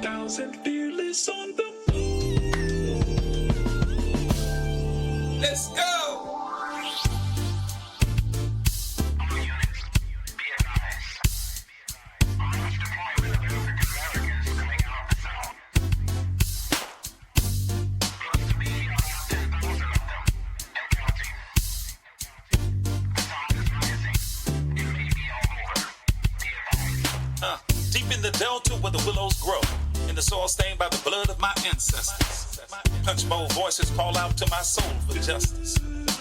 10,000 fearless on the move. Let's go! Deep in the delta where the willows grow, in the soil stained by the blood of my ancestors. Punch bowl voices call out to my soul for justice.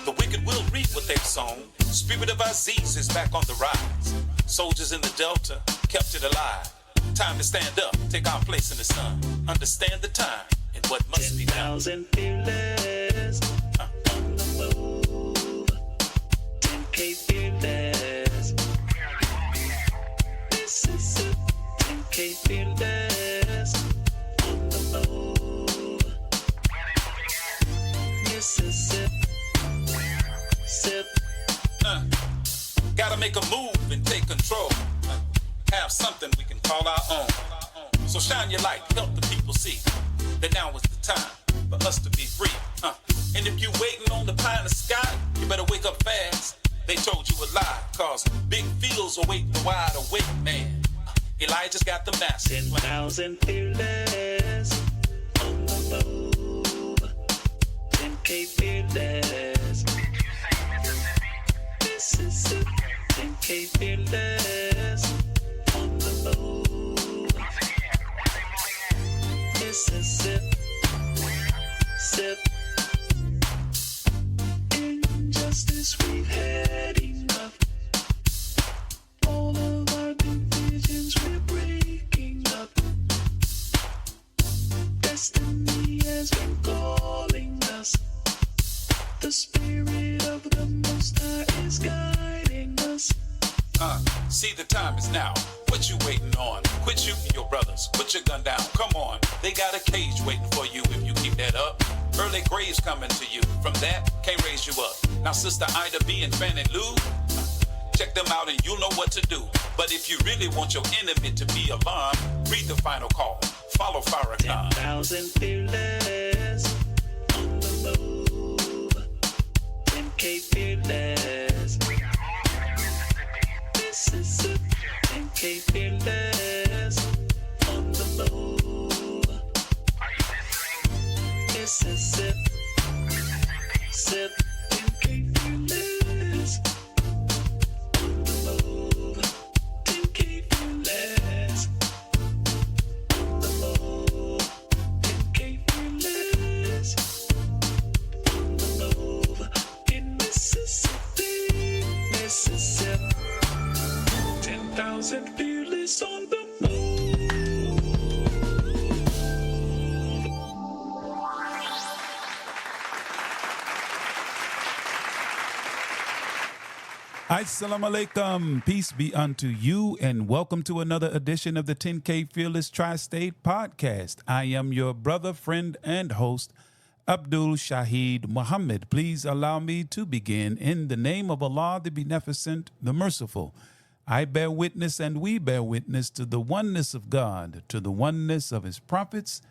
The wicked will reap what they've sown. Spirit of Aziz is back on the rise. Soldiers in the delta kept it alive. Time to stand up, take our place in the sun. Understand the time and what must be done. 10,000 fearless on the move. 10K fearless. This is it. 10K fearless on the move. Mississippi. Sip. Gotta make a move and take control. Have something we can call our own. So shine your light, help the people see that now is the time for us to be free. And if you waiting on the pie in the sky, you better wake up fast. They told you a lie, cause big fields await the wide awake man. Elijah's got the massive 10,000 fearless on the move. 10K fearless. Mississippi. 10K fearless on the move. Mississippi. Sip. Injustice we've had enough. All of our divisions we're breaking up. Destiny has been calling us. The spirit of the Most High is guiding us. See, the time is now. What you waiting on? Quit shooting your brothers. Put your gun down. Come on. They got a cage waiting for you if you keep that up. Early graves coming to you. From that, can't raise you up. Now, Sister Ida B and Fannie Lou, check them out and you'll know what to do. But if you really want your enemy to be alarmed, read the final call. Follow Farrakhan. 10,000 fearless on the move. 10K fearless. Mississippi. 10K fearless on the move. Mississippi. Sip. 10K fearless on the move. 10K fearless on the move. 10K fearless on the move. In Mississippi. Mississippi. 10,000 fearless on the move. Assalamu alaikum. Peace be unto you, and welcome to another edition of the 10K Fearless Tri-State Podcast. I am your brother, friend, and host, Abdul Shahid Muhammad. Please allow me to begin in the name of Allah, the Beneficent, the Merciful. I bear witness and we bear witness to the oneness of God, to the oneness of his prophets,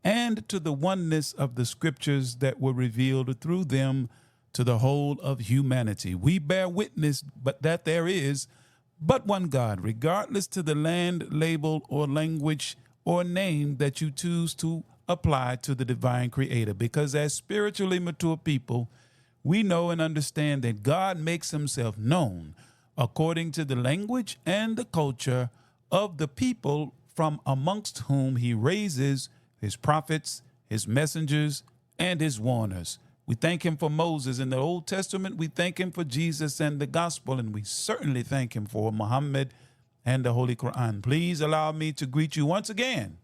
and to the oneness of the scriptures that were revealed through them to the whole of humanity. We bear witness but that there is but one God, regardless to the land, label, or language or name that you choose to apply to the divine creator. Because as spiritually mature people, we know and understand that God makes himself known according to the language and the culture of the people from amongst whom he raises his prophets, his messengers, and his warners. We thank him for Moses in the Old Testament. We thank him for Jesus and the gospel. And we certainly thank him for Muhammad and the Holy Quran. Please allow me to greet you once again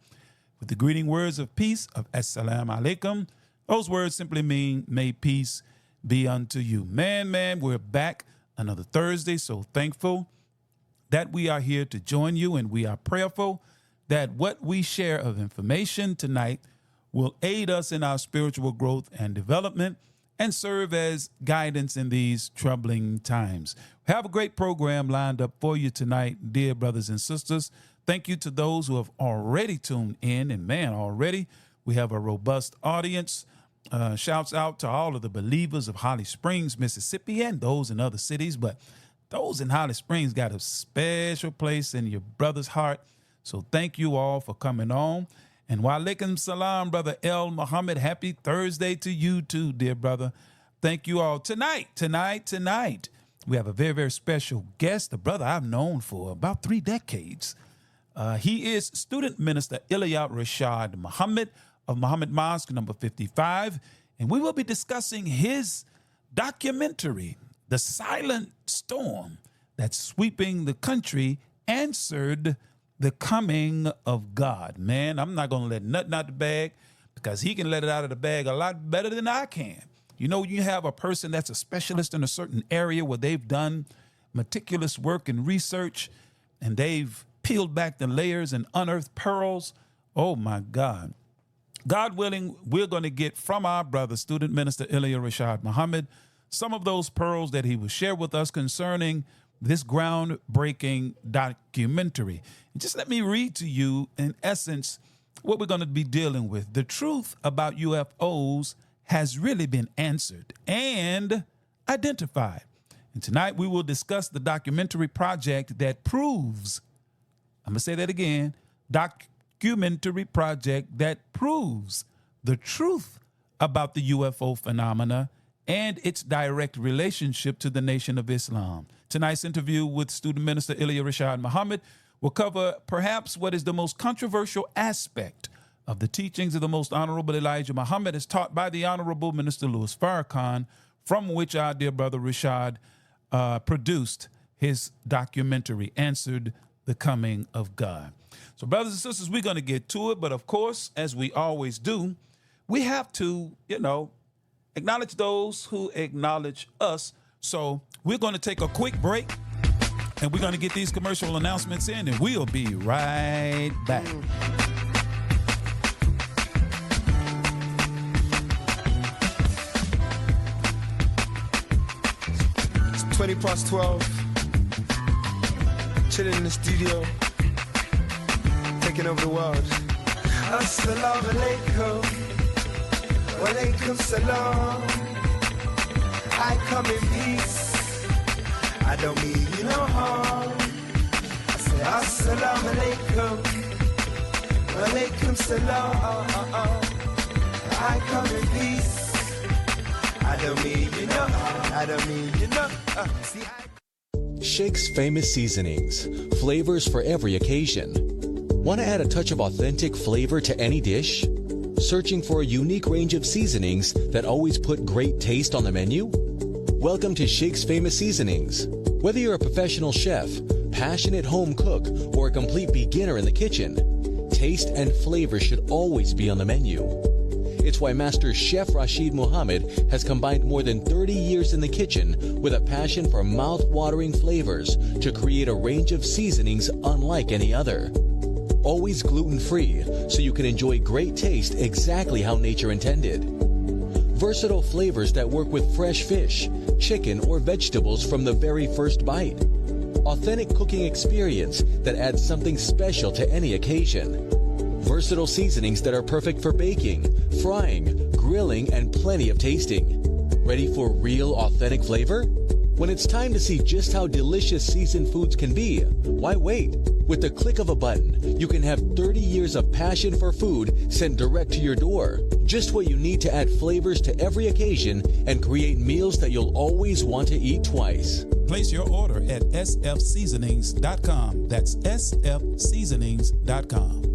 with the greeting words of peace of Assalamu alaikum. Those words simply mean, may peace be unto you. Man, we're back another Thursday. So thankful that we are here to join you. And we are prayerful that what we share of information tonight will aid us in our spiritual growth and development and serve as guidance in these troubling times. We have a great program lined up for you tonight, dear brothers and sisters. thank you to those who have already tuned in. And man, already we have a robust audience. Shouts out to all of the believers of Holly Springs, Mississippi, and those in other cities. But those in Holly Springs got a special place in your brother's heart. So thank you all for coming on. And wa alaikum salam, Brother El Muhammad. Happy Thursday to you too, dear brother. Thank you all. Tonight, we have a very, very special guest, a brother I've known for about 3 decades. He is student minister Illia Rashad Muhammad of Muhammad Mosque number 55. And we will be discussing his documentary, The Silent Storm That's Sweeping the Country, Answered the Coming of God. Man, I'm not going to let nothing out the bag because he can let it out of the bag a lot better than I can. You know, you have a person that's a specialist in a certain area where they've done meticulous work and research, and they've peeled back the layers and unearthed pearls. Oh, my God. God willing, we're going to get from our brother, student minister Illia Rashad Muhammad, some of those pearls that he will share with us concerning this groundbreaking documentary. Just let me read to you, in essence, what we're going to be dealing with. The truth about UFOs has really been answered and identified. And tonight we will discuss the documentary project that proves, I'm going to say that again, documentary project that proves the truth about the UFO phenomena and its direct relationship to the Nation of Islam. Tonight's interview with student minister Illia Rashad Muhammad will cover perhaps what is the most controversial aspect of the teachings of the Most Honorable Elijah Muhammad as taught by the Honorable Minister Louis Farrakhan, from which our dear brother Rashad produced his documentary, Answered the Coming of God. So brothers and sisters, we're going to get to it. But of course, as we always do, we have to, acknowledge those who acknowledge us. So we're going to take a quick break and we're going to get these commercial announcements in, and we'll be right back. It's 12:20, chilling in the studio, taking over the world. Assalamu alaikum, wa alaikum salam. I come in peace, I don't mean you no harm. I say assalamu alaikum, wa alaikum salam. I come in peace, I don't mean you no harm. I don't mean you no. Sheikh's Famous Seasonings. Flavors for every occasion. Want to add a touch of authentic flavor to any dish? Searching for a unique range of seasonings that always put great taste on the menu? Welcome to Sheikh's Famous Seasonings. Whether you're a professional chef, passionate home cook, or a complete beginner in the kitchen, taste and flavor should always be on the menu. It's why Master Chef Rashad Muhammad has combined more than 30 years in the kitchen with a passion for mouth-watering flavors to create a range of seasonings unlike any other. Always gluten-free, so you can enjoy great taste exactly how nature intended. Versatile flavors that work with fresh fish, chicken, or vegetables from the very first bite. Authentic cooking experience that adds something special to any occasion. Versatile seasonings that are perfect for baking, frying, grilling, and plenty of tasting. Ready for real, authentic flavor? When it's time to see just how delicious seasoned foods can be, why wait? With the click of a button, you can have 30 years of passion for food sent direct to your door. Just what you need to add flavors to every occasion and create meals that you'll always want to eat twice. Place your order at sfseasonings.com. That's sfseasonings.com.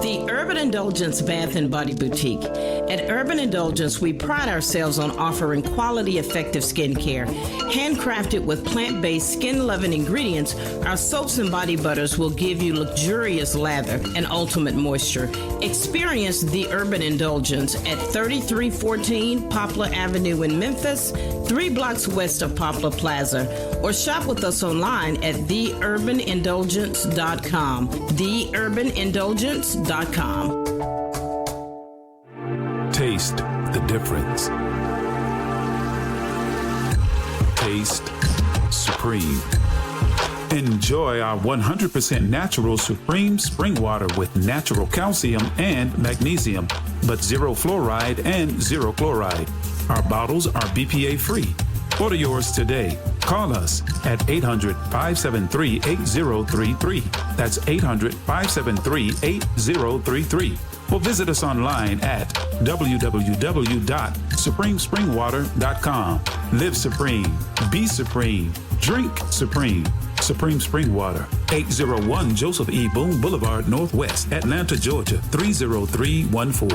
The Urban Indulgence Bath and Body Boutique. At Urban Indulgence, we pride ourselves on offering quality, effective skincare. Handcrafted with plant-based, skin-loving ingredients, our soaps and body butters will give you luxurious lather and ultimate moisture. Experience the Urban Indulgence at 3314 Poplar Avenue in Memphis, 3 blocks west of Poplar Plaza, or shop with us online at theurbanindulgence.com. theurbanindulgence.com. Taste the difference. Taste supreme. Enjoy our 100% natural Supreme spring water with natural calcium and magnesium, but zero fluoride and zero chloride. Our bottles are BPA free. Order yours today. Call us at 800-573-8033. That's 800-573-8033. Or visit us online at www.supremespringwater.com. Live supreme. Be supreme. Drink supreme. Supreme Spring Water, 801 Joseph E. Boone Boulevard, Northwest, Atlanta, Georgia, 30314.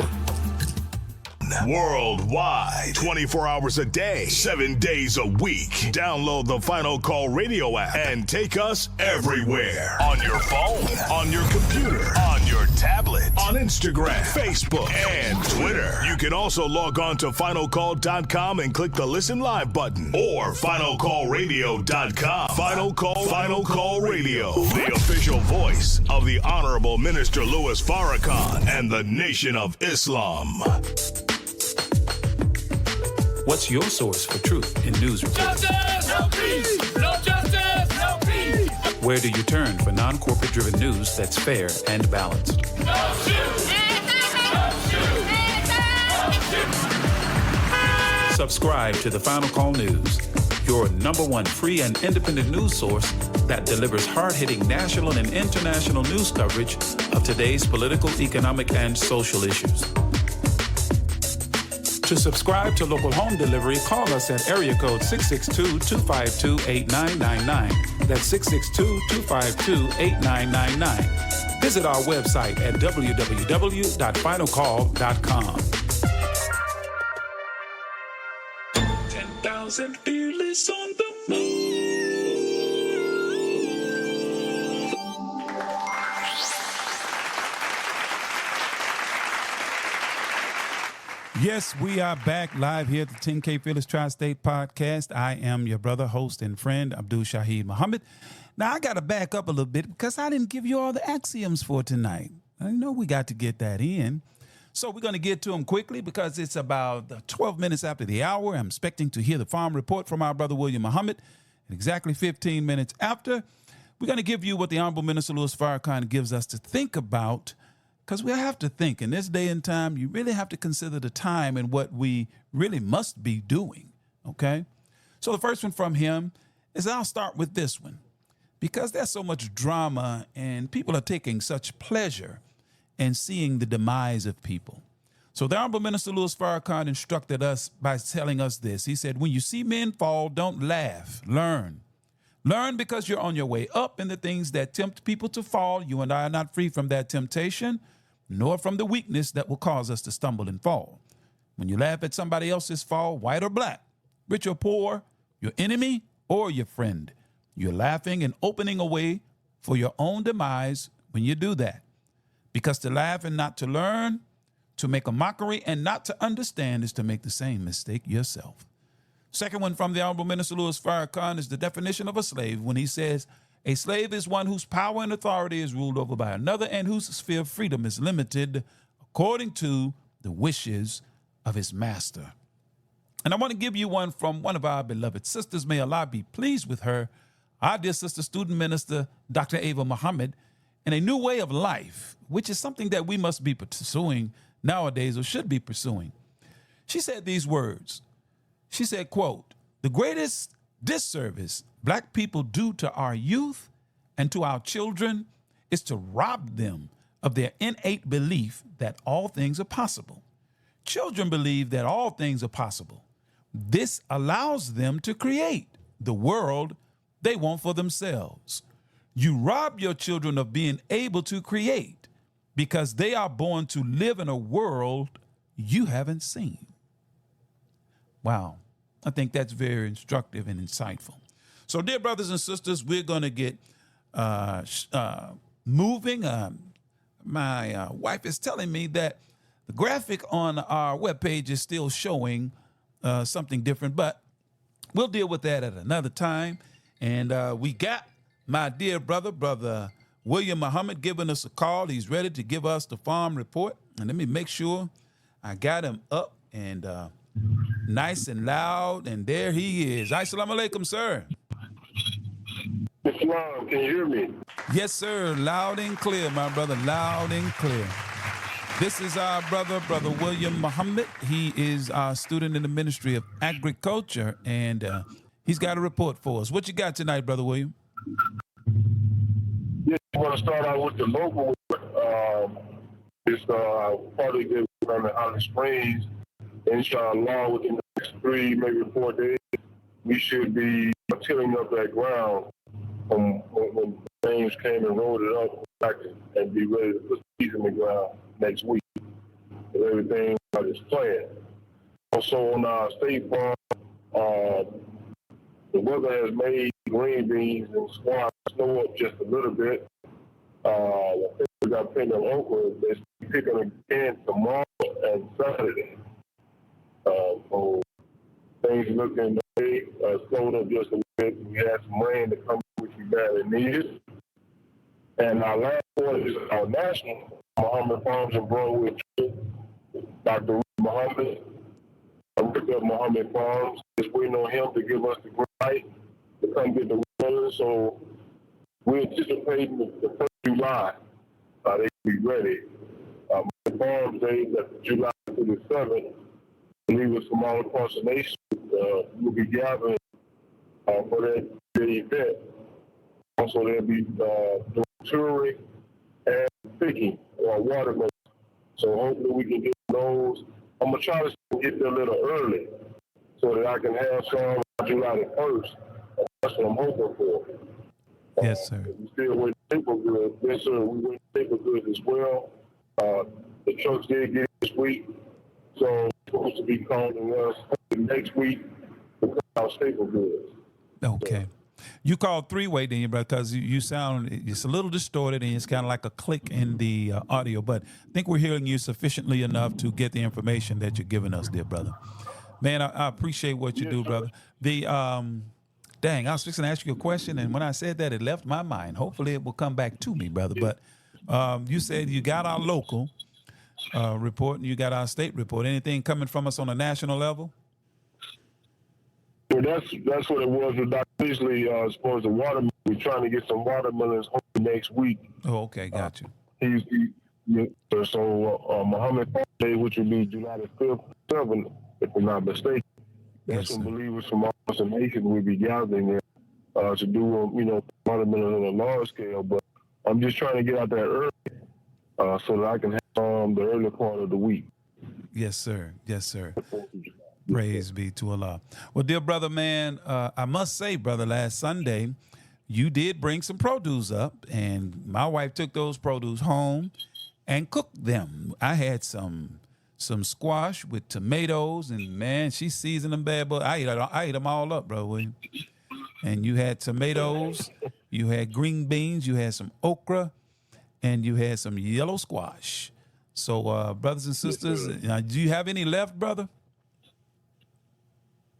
Worldwide, 24 hours a day, 7 days a week. Download the Final Call radio app and take us everywhere. On your phone, on your computer, on your tablet, on Instagram, Facebook, and Twitter. You can also log on to finalcall.com and click the Listen Live button or finalcallradio.com. Final Call Radio, the official voice of the Honorable Minister Louis Farrakhan and the Nation of Islam. What's your source for truth in news reports? Justice, no peace. No justice, no peace. Where do you turn for non-corporate driven news that's fair and balanced? No shoot. No shoot. Subscribe to the Final Call News, your #1 free and independent news source that delivers hard-hitting national and international news coverage of today's political, economic, and social issues. To subscribe to local home delivery, call us at area code 662-252-8999. That's 662-252-8999. Visit our website at www.finalcall.com. 10,000 fearless on the move. Yes, we are back live here at the 10K Fearless Tri-State Podcast. I am your brother, host, and friend, Abdul Shahid Muhammad. Now, I got to back up a little bit because I didn't give you all the axioms for tonight. I know we got to get that in. So we're going to get to them quickly because it's about 12 minutes after the hour. I'm expecting to hear the farm report from our brother, William Muhammad. And exactly 15 minutes after, we're going to give you what the Honorable Minister Louis Farrakhan gives us to think about. Because we have to think, in this day and time, you really have to consider the time and what we really must be doing, okay? So the first one from him is, I'll start with this one. Because there's so much drama and people are taking such pleasure in seeing the demise of people. So the Honorable Minister Louis Farrakhan instructed us by telling us this. He said, when you see men fall, don't laugh, learn. Learn because you're on your way up, and the things that tempt people to fall, you and I are not free from that temptation, nor from the weakness that will cause us to stumble and fall. When you laugh at somebody else's fall, white or black, rich or poor, your enemy or your friend, you're laughing and opening a way for your own demise when you do that. Because to laugh and not to learn, to make a mockery and not to understand is to make the same mistake yourself. Second one from the Honorable Minister Louis Farrakhan is the definition of a slave when he says, a slave is one whose power and authority is ruled over by another and whose sphere of freedom is limited according to the wishes of his master. And I want to give you one from one of our beloved sisters. May Allah be pleased with her, our dear sister, student minister, Dr. Ava Muhammad, in a new way of life, which is something that we must be pursuing nowadays or should be pursuing. She said these words. She said, quote, the greatest disservice Black people do to our youth and to our children is to rob them of their innate belief that all things are possible. Children believe that all things are possible. This allows them to create the world they want for themselves. You rob your children of being able to create because they are born to live in a world you haven't seen. Wow. I think that's very instructive and insightful. So, dear brothers and sisters, we're going to get moving. My wife is telling me that the graphic on our webpage is still showing something different, but we'll deal with that at another time. And we got my dear brother William Muhammad, giving us a call. He's ready to give us the farm report. And let me make sure I got him up and nice and loud. And there he is. Assalamu alaikum, sir. Shalom, can you hear me? Yes, sir. Loud and clear, my brother. Loud and clear. This is our brother, Brother William Muhammad. He is our student in the Ministry of Agriculture, and he's got a report for us. What you got tonight, Brother William? Yeah, I want to start out with the local. It's partly good from the Holly Springs. Inshallah, within the next 3, maybe 4 days, we should be tilling up that ground from when James came and rolled it up and be ready to put seeds in the ground next week. If everything is planned. Also on our state farm, the weather has made green beans and squash snow up just a little bit. I think we got plenty of okra. They're picking again tomorrow and Saturday. So things looking slowed up just a little bit. We had some rain to come, which we badly needed. And our last one is our national Muhammad Farms in Broadway. Dr. Muhammad, Muhammad Farms, just waiting on him to give us the green light to come get the weather. So we're anticipating the 1st of July. They will be ready. Farms Day, that's July 27th. I believe it's from all across the nation. We'll be gathering for that event. Also, there'll be doing touring and picking watermelon. So hopefully we can get those. I'm going to try to get there a little early so that I can have some on July the 1st. That's what I'm hoping for. Yes, sir. We still waiting paper goods. Yes, sir. We waiting paper goods as well. The trucks did get this week. So supposed to be calling us next week to put out staple goods. Okay. You called three-way, then, brother, because you sound, it's a little distorted and it's kind of like a click in the audio, but I think we're hearing you sufficiently enough to get the information that you're giving us, dear brother. Man, I appreciate what you do, brother. Dang, I was fixing to ask you a question, and when I said that, it left my mind. Hopefully it will come back to me, brother. But you said you got our local report and you got our state report. Anything coming from us on a national level? Well, that's what it was with Dr. Beasley as far as the watermelon. We're trying to get some watermelons home next week. Oh, okay, got you. So Muhammad Farm Day, which will be July the 5th, 7th, if I'm not mistaken. That's when believers from across the nation will be gathering there to do, watermelon on a large scale. But I'm just trying to get out there early so that I can have the early part of the week. Yes, sir. Yes, sir. Praise be to Allah. Well, dear brother, man, I must say, brother, last Sunday, you did bring some produce up, and my wife took those produce home and cooked them. I had some squash with tomatoes, and, man, she seasoned them bad, but I ate them all up, brother William. And you had tomatoes, you had green beans, you had some okra, and you had some yellow squash. So, brothers and sisters, do you have any left, brother?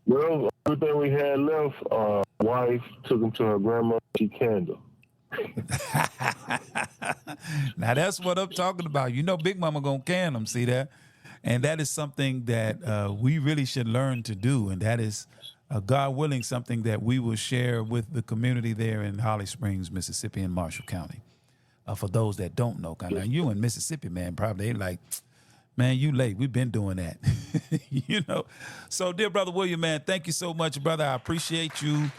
Well, everything we had left, wife took them to her grandma. She canned them. Now that's what I'm talking about. You know, Big Mama gonna can them. See that? And that is something that we really should learn to do. And that is, God willing, something that we will share with the community there in Holly Springs, Mississippi, and Marshall County. For those that don't know, now you in Mississippi, man, probably like, man, you late. We've been doing that, So, dear brother William, man, thank you so much, brother. I appreciate you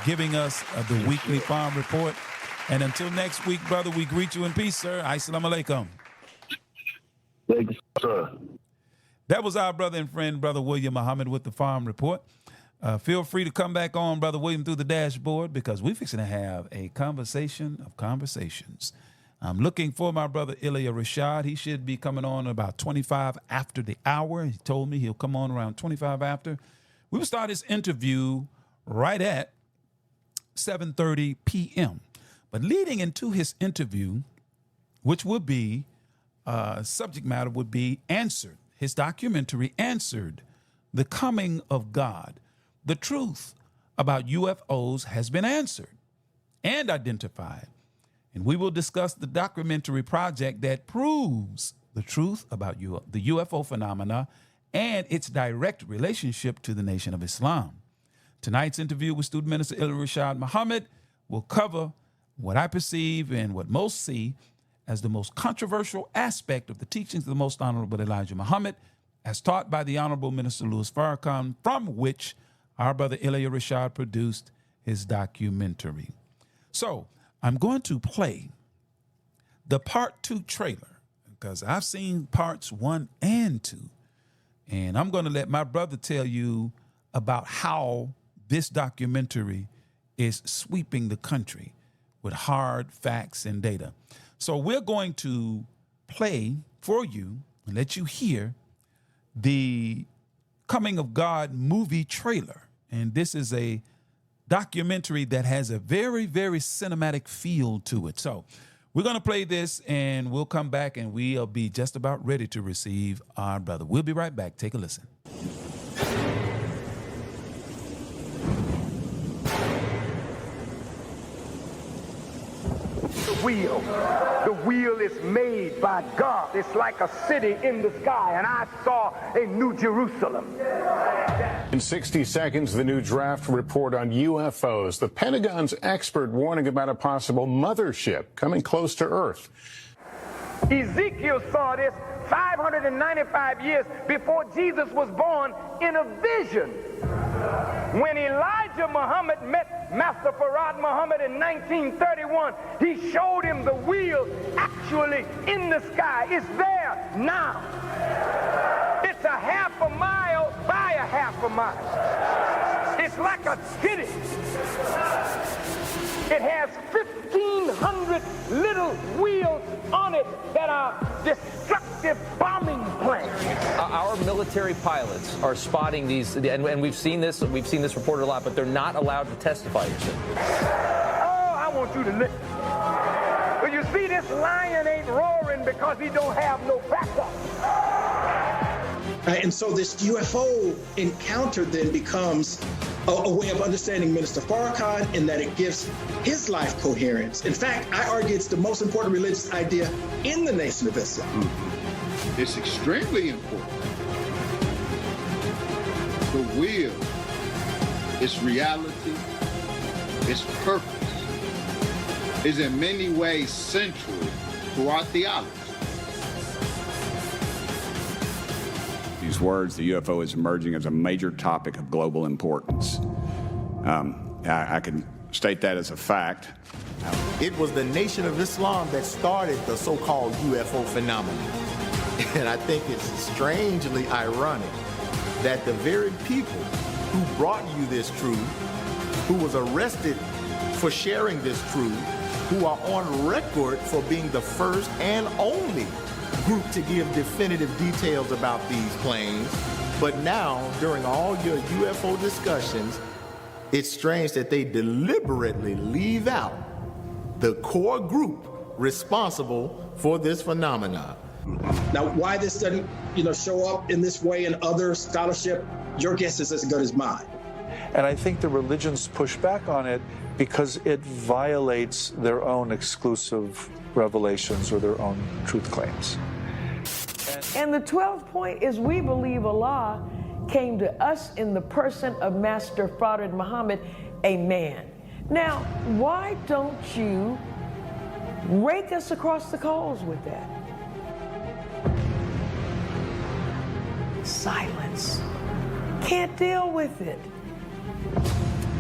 giving us the weekly farm report. And until next week, brother, we greet you in peace, sir. Assalamu alaikum. Thank you, sir. That was our brother and friend, Brother William Muhammad, with the farm report. Feel free to come back on, Brother William, through the dashboard, because we're fixing to have a conversation of conversations. I'm looking for my brother Illia Rashad. He should be coming on about 25 after the hour. He told me he'll come on around 25 after. We will start his interview right at 7:30 p.m. But leading into his interview, which would be, subject matter would be Answered. His documentary, Answered, The Coming of God. The truth about UFOs has been answered and identified. And we will discuss the documentary project that proves the truth about the UFO phenomena and its direct relationship to the Nation of Islam. Tonight's interview with student minister Illia Rashad Muhammad will cover what I perceive and what most see as the most controversial aspect of the teachings of the Most Honorable Elijah Muhammad, as taught by the Honorable Minister Louis Farrakhan, from which our brother Illia Rashad produced his documentary. So I'm going to play the part 2 trailer, because I've seen parts 1 and 2. And I'm going to let my brother tell you about how this documentary is sweeping the country with hard facts and data. So we're going to play for you and let you hear the Coming of God movie trailer. And this is a documentary that has a very, very cinematic feel to it. So we're going to play this, and we'll come back, and we'll be just about ready to receive our brother. We'll be right back. Take a listen. The wheel is made by God. It's like a city in the sky, and I saw a New Jerusalem. In 60 seconds, the new draft report on UFOs. The Pentagon's expert warning about a possible mothership coming close to Earth. Ezekiel saw this 595 years before Jesus was born in a vision. When Elijah Muhammad met Master Farrakhan Muhammad in 1931, he showed him the wheel actually in the sky. It's there now. It's a half a mile by a half a mile. It's like a city. It has 1,500 little wheels on it that are destructive bombing planes. Our military pilots are spotting these, and we've seen this reported a lot, but they're not allowed to testify. Oh, I want you to listen. But you see, this lion ain't roaring because he don't have no backup. And so this UFO encounter then becomes a way of understanding Minister Farrakhan, in that it gives his life coherence. In fact, I argue it's the most important religious idea in the Nation of Islam. Mm-hmm. It's extremely important. The will, its reality, its purpose is in many ways central to our theology. These words, the UFO is emerging as a major topic of global importance. I can state that as a fact. It was the Nation of Islam that started the so-called UFO phenomenon. And I think it's strangely ironic that the very people who brought you this truth, who was arrested for sharing this truth, who are on record for being the first and only group to give definitive details about these planes, but now, during all your UFO discussions, it's strange that they deliberately leave out the core group responsible for this phenomenon. Now, why this doesn't, show up in this way in other scholarship, your guess is as good as mine. And I think the religions push back on it because it violates their own exclusive revelations or their own truth claims. And the 12th point is, we believe Allah came to us in the person of Master Farrakhan Muhammad, a man. Now, why don't you rake us across the coals with that? Silence. Can't deal with it.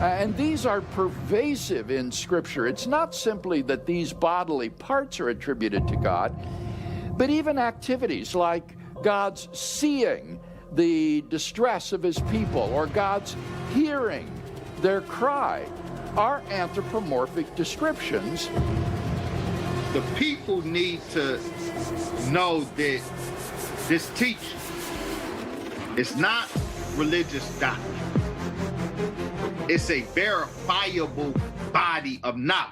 And these are pervasive in Scripture. It's not simply that these bodily parts are attributed to God, but even activities like God's seeing the distress of his people or God's hearing their cry are anthropomorphic descriptions. The people need to know that this teaching is not religious doctrine. It's a verifiable body of knowledge.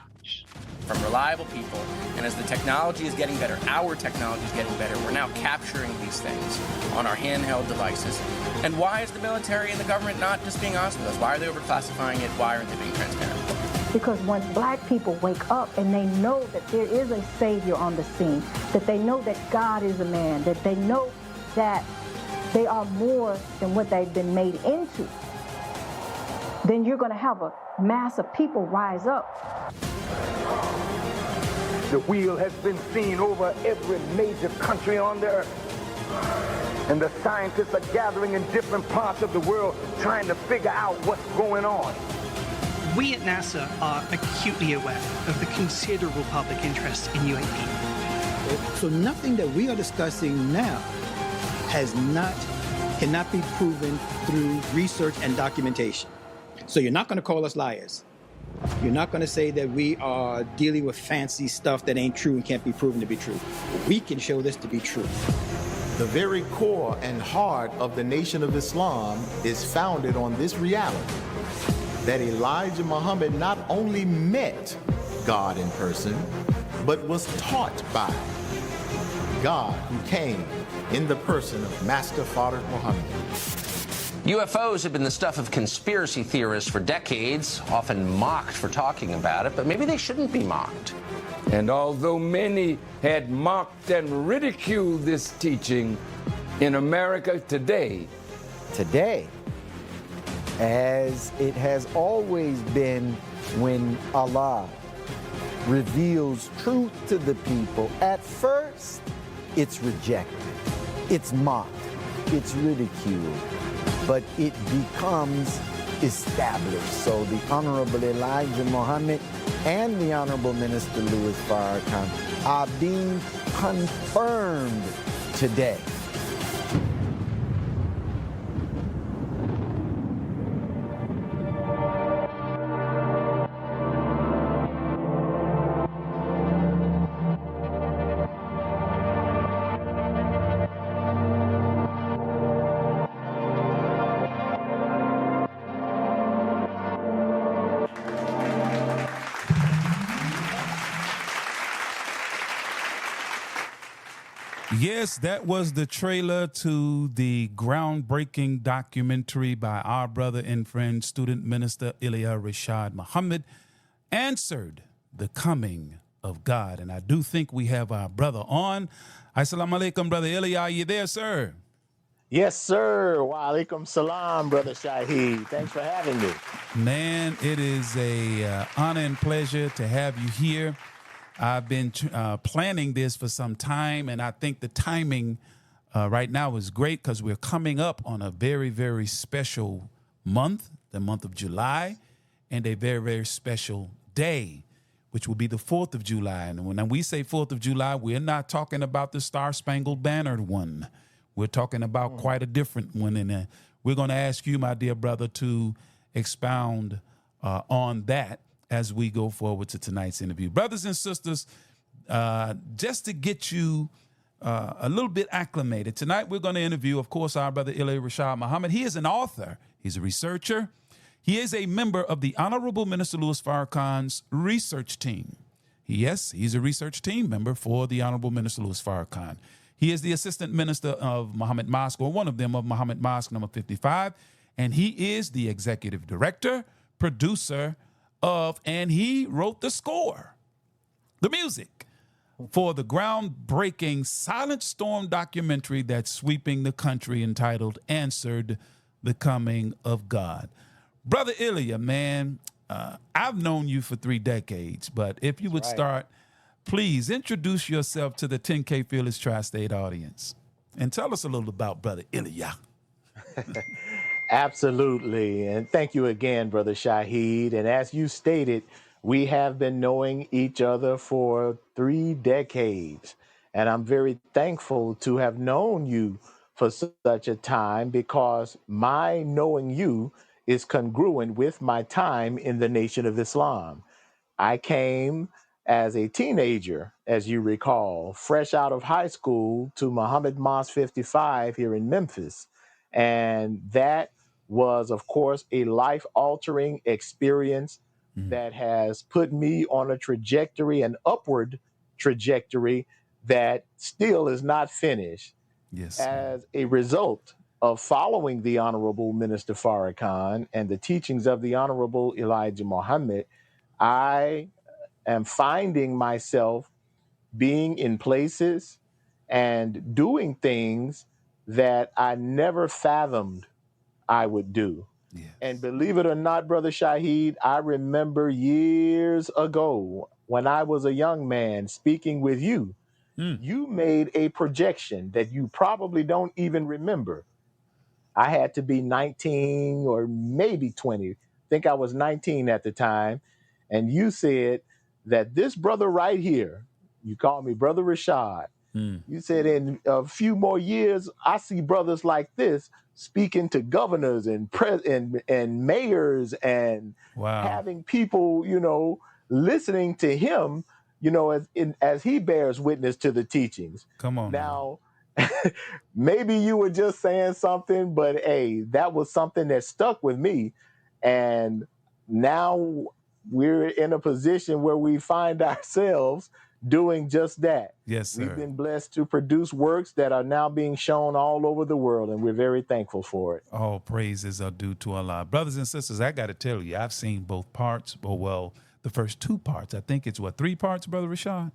From reliable people, and as the technology is getting better, our technology is getting better, we're now capturing these things on our handheld devices. And why is the military and the government not just being honest with us? Why are they overclassifying it? Why aren't they being transparent? Because once black people wake up and they know that there is a savior on the scene, that they know that God is a man, that they know that they are more than what they've been made into, then you're going to have a mass of people rise up. The wheel has been seen over every major country on the earth. And the scientists are gathering in different parts of the world trying to figure out what's going on. We at NASA are acutely aware of the considerable public interest in UAP. So nothing that we are discussing now cannot be proven through research and documentation. So you're not going to call us liars. You're not going to say that we are dealing with fancy stuff that ain't true and can't be proven to be true. We can show this to be true. The very core and heart of the Nation of Islam is founded on this reality, that Elijah Muhammad not only met God in person, but was taught by God, who came in the person of Master Farrakhan Muhammad. UFOs have been the stuff of conspiracy theorists for decades, often mocked for talking about it, but maybe they shouldn't be mocked. And although many had mocked and ridiculed this teaching, in America today, as it has always been when Allah reveals truth to the people, at first it's rejected, it's mocked, it's ridiculed, but it becomes established. So the Honorable Elijah Muhammad and the Honorable Minister Louis Farrakhan are being confirmed today. Yes, that was the trailer to the groundbreaking documentary by our brother and friend, student minister Illia Rashad Muhammad, Answered the Coming of God. And I do think we have our brother on. Assalamu alaikum, brother Illia. Are you there, sir? Yes, sir. Wa alaikum salam, brother Shahid. Thanks for having me. Man, it is a honor and pleasure to have you here. I've been planning this for some time, and I think the timing right now is great because we're coming up on a very, very special month, the month of July, and a very, very special day, which will be the 4th of July. And when we say 4th of July, we're not talking about the Star-Spangled Banner one. We're talking about quite a different one, and we're going to ask you, my dear brother, to expound on that as we go forward to tonight's interview. Brothers and sisters, just to get you a little bit acclimated, tonight we're going to interview, of course, our brother Illia Rashad Muhammad. He is an author. He's a researcher. He is a member of the Honorable Minister Louis Farrakhan's research team. Yes, he's a research team member for the Honorable Minister Louis Farrakhan. He is the assistant minister of Muhammad Mosque, or one of them of Muhammad Mosque number 55, and he is the executive director, producer of, and he wrote the score, the music, for the groundbreaking Silent Storm documentary that's sweeping the country entitled Answered the Coming of God. Brother Illia, man, I've known you for 3 decades, but if you would start, please introduce yourself to the 10K Fearless Tri-State audience and tell us a little about Brother Illia. Absolutely. And thank you again, Brother Shahid. And as you stated, we have been knowing each other for 3 decades. And I'm very thankful to have known you for such a time, because my knowing you is congruent with my time in the Nation of Islam. I came as a teenager, as you recall, fresh out of high school to Muhammad Mosque 55 here in Memphis. And that was, of course, a life-altering experience that has put me on a trajectory, an upward trajectory that still is not finished. Yes. As a result of following the Honorable Minister Farrakhan and the teachings of the Honorable Elijah Muhammad, I am finding myself being in places and doing things that I never fathomed I would do. And believe it or not, Brother Shaheed, I remember years ago when I was a young man speaking with you, you made a projection that you probably don't even remember. I had to be 19 or maybe 20. I think I was 19 at the time. And you said that this brother right here, you called me Brother Rashad. You said in a few more years, I see brothers like this speaking to governors and and mayors and having people, listening to him, as he bears witness to the teachings. Come on now. Maybe you were just saying something, but hey, that was something that stuck with me. And now we're in a position where we find ourselves doing just that. Yes, sir. We've been blessed to produce works that are now being shown all over the world, and we're very thankful for it. All praises are due to Allah. Brothers and sisters, I got to tell you, I've seen both parts, the first 2 parts. I think it's 3 parts, Brother Rashad?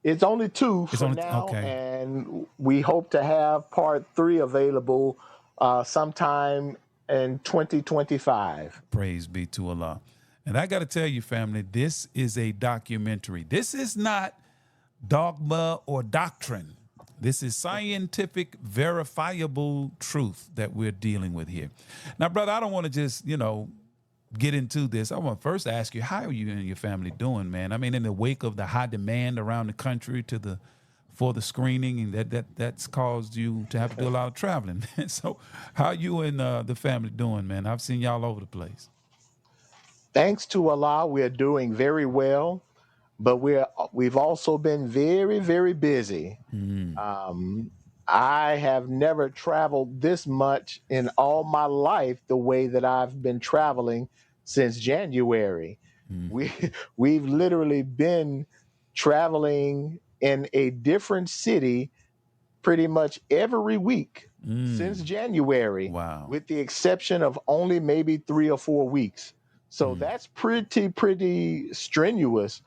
It's only 2 for now, and we hope to have part 3 available sometime in 2025. Praise be to Allah. And I got to tell you, family, this is a documentary. This is not dogma or doctrine. This is scientific, verifiable truth that we're dealing with here. Now, brother, I don't want to just, get into this. I want to first ask you, how are you and your family doing, man? I mean, in the wake of the high demand around the country for the screening, and that's caused you to have to do a lot of traveling. So how are you and the family doing, man? I've seen y'all over the place. Thanks to Allah, we're doing very well, but we've also been very, very busy. I have never traveled this much in all my life the way that I've been traveling since January. We've literally been traveling in a different city pretty much every week since January, with the exception of only maybe 3 or 4 weeks. So that's pretty strenuous,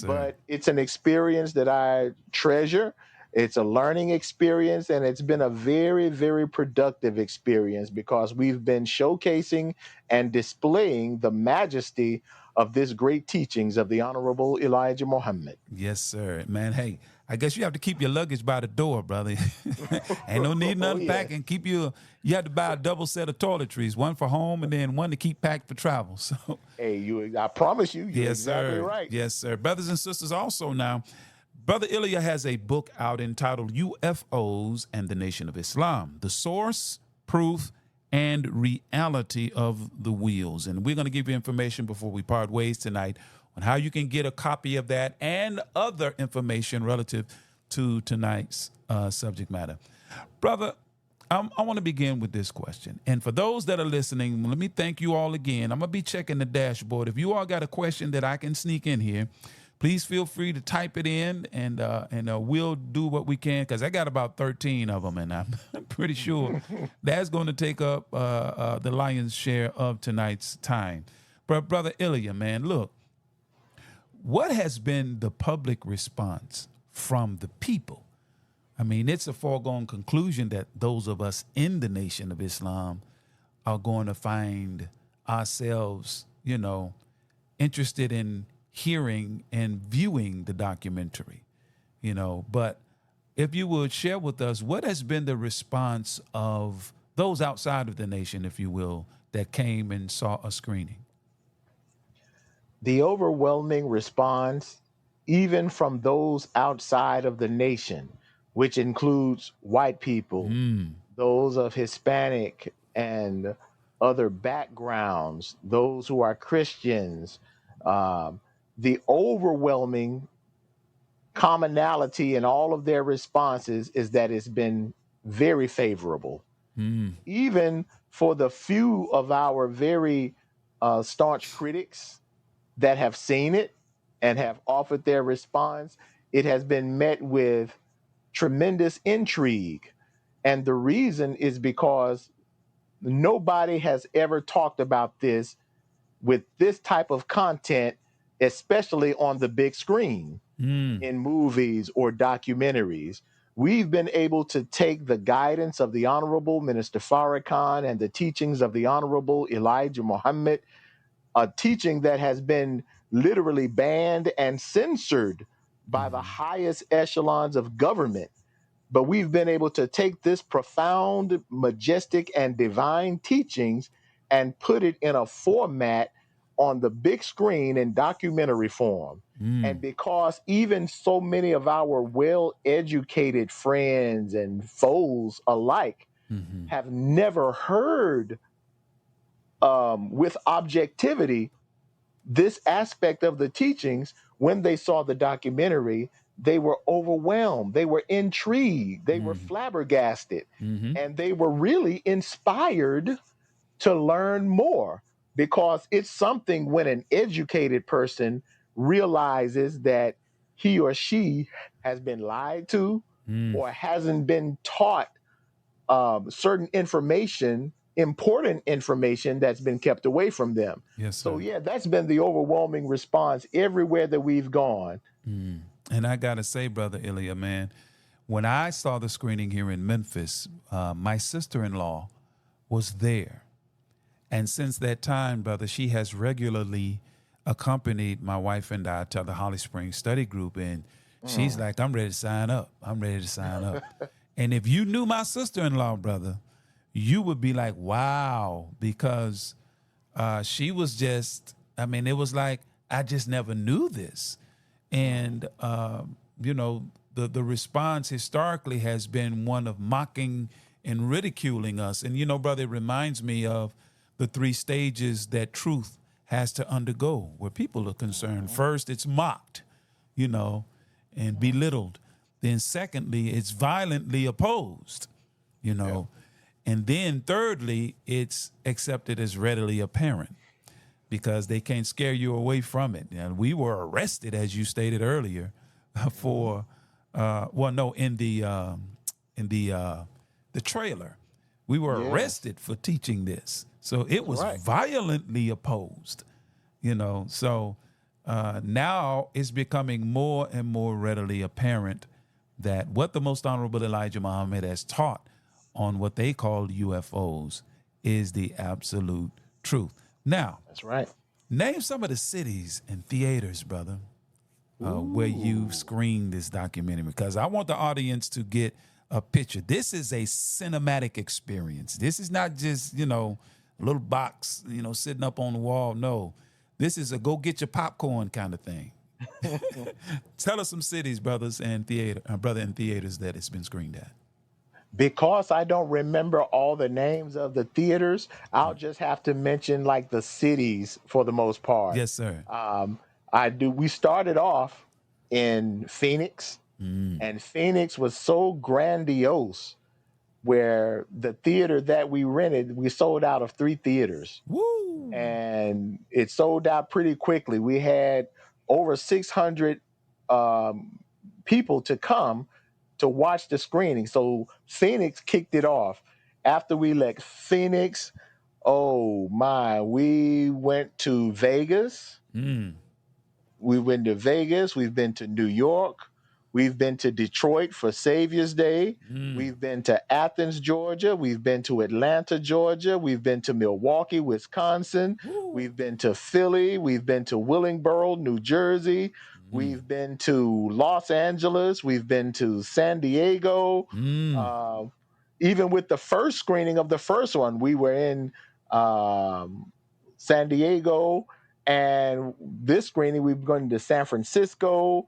but it's an experience that I treasure. It's a learning experience, and it's been a very, very productive experience because we've been showcasing and displaying the majesty of this great teachings of the Honorable Elijah Muhammad. Yes, sir. Man, hey, I guess you have to keep your luggage by the door, brother. Ain't no need nothing packing. You have to buy a double set of toiletries, one for home and then one to keep packed for travel. So, hey, I promise you're exactly right. Yes, sir. Brothers and sisters, also now, Brother Illia has a book out entitled UFOs and the Nation of Islam, the source, proof, and reality of the wheels. And we're going to give you information before we part ways tonight on how you can get a copy of that and other information relative to tonight's subject matter. Brother, I want to begin with this question. And for those that are listening, let me thank you all again. I'm going to be checking the dashboard. If you all got a question that I can sneak in here, please feel free to type it in, and we'll do what we can, because I got about 13 of them, and I'm pretty sure that's going to take up the lion's share of tonight's time. But Brother Illia, man, look, what has been the public response from the people? I mean, it's a foregone conclusion that those of us in the Nation of Islam are going to find ourselves, interested in hearing and viewing the documentary, but if you would share with us, what has been the response of those outside of the nation, if you will, that came and saw a screening? The overwhelming response, even from those outside of the nation, which includes white people, those of Hispanic and other backgrounds, those who are Christians, the overwhelming commonality in all of their responses is that it's been very favorable. Even for the few of our very staunch critics that have seen it and have offered their response, it has been met with tremendous intrigue. And the reason is because nobody has ever talked about this with this type of content, especially on the big screen in movies or documentaries. we've been able to take the guidance of the Honorable Minister Farrakhan and the teachings of the Honorable Elijah Muhammad, a teaching that has been literally banned and censored by the highest echelons of government. But we've been able to take this profound, majestic, and divine teachings and put it in a format on the big screen in documentary form. And because even so many of our well-educated friends and foes alike have never heard with objectivity this aspect of the teachings, when they saw the documentary, they were overwhelmed, they were intrigued, they were flabbergasted, and they were really inspired to learn more, because it's something when an educated person realizes that he or she has been lied to or hasn't been taught certain information, important information that's been kept away from them. Yes, sir. So yeah, that's been the overwhelming response everywhere that we've gone. And I got to say, Brother Illia, man, when I saw the screening here in Memphis, my sister-in-law was there. And since that time, brother, she has regularly accompanied my wife and I to the Holly Springs study group. And she's like, I'm ready to sign up. I'm ready to sign up. And if you knew my sister-in-law, brother, you would be like, wow, because she was just, I mean, it was like, I just never knew this. And, you know, the response historically has been one of mocking and ridiculing us. And, you know, brother, it reminds me of the 3 stages that truth has to undergo where people are concerned. First, it's mocked, you know, and belittled. Then secondly, it's violently opposed, you know. And then thirdly, it's accepted as readily apparent because they can't scare you away from it. And we were arrested, as you stated earlier, for, in the trailer. We were arrested for teaching this. So it was violently opposed, you know. So now it's becoming more and more readily apparent that what the Most Honorable Elijah Muhammad has taught on what they call UFOs is the absolute truth. Now, that's right. Name some of the cities and theaters, brother, where you screened this documentary, because I want the audience to get a picture. This is a cinematic experience. This is not just, you know, a little box, you know, sitting up on the wall. No, this is a go get your popcorn kind of thing. Tell us some cities, brothers, and theaters that it's been screened at. Because I don't remember all the names of the theaters, I'll just have to mention like the cities for the most part. Yes, sir. We started off in Phoenix, and Phoenix was so grandiose where the theater that we rented, we sold out of 3 theaters. Woo! And it sold out pretty quickly. We had over 600 people to come to watch the screening. So Phoenix kicked it off. After we left Phoenix, oh my, we went to Vegas. We went to Vegas. We've been to New York. We've been to Detroit for Savior's Day. We've been to Athens, Georgia. We've been to Atlanta, Georgia. We've been to Milwaukee, Wisconsin. We've been to Philly. We've been to Willingboro, New Jersey. We've been to Los Angeles. We've been to San Diego. Even with the first screening of the first one, we were in San Diego. And this screening, we've gone to San Francisco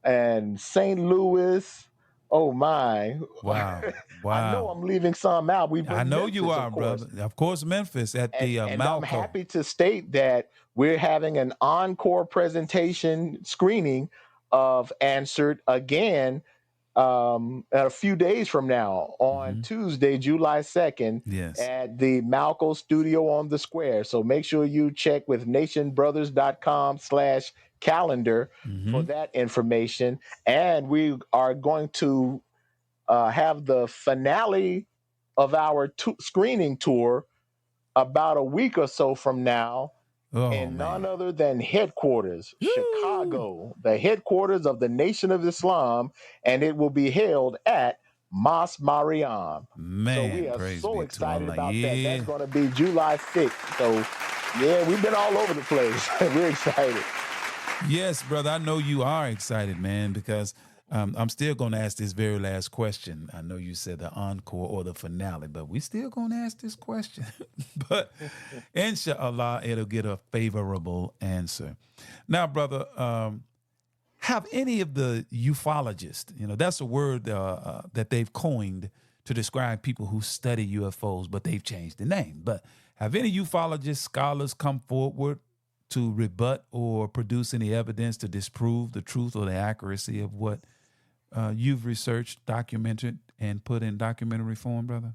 and St. Louis. Oh my! Wow! Wow! I know I'm leaving some out. I know you are, brother. Of course, Memphis at the and Malco. I'm happy to state that we're having an encore presentation screening of Answered again a few days from now on Tuesday, July 2nd, at the Malco Studio on the Square. So make sure you check with nationbrothers.com/calendar for that information. And we are going to have the finale of our screening tour about a week or so from now in none other than headquarters, Chicago, the headquarters of the Nation of Islam, and it will be held at Mas Mariam. So we are so excited about that. That's going to be July 6th. So, yeah, we've been all over the place. We're excited. Yes, brother, I know you are excited, man, because I'm still going to ask this very last question. I know you said the encore or the finale, but we still going to ask this question. But inshallah, it'll get a favorable answer. Now, brother, have any of the ufologists, that's a word that they've coined to describe people who study UFOs, but they've changed the name. But have any ufologists, scholars come forward to rebut or produce any evidence to disprove the truth or the accuracy of what you've researched, documented, and put in documentary form, brother?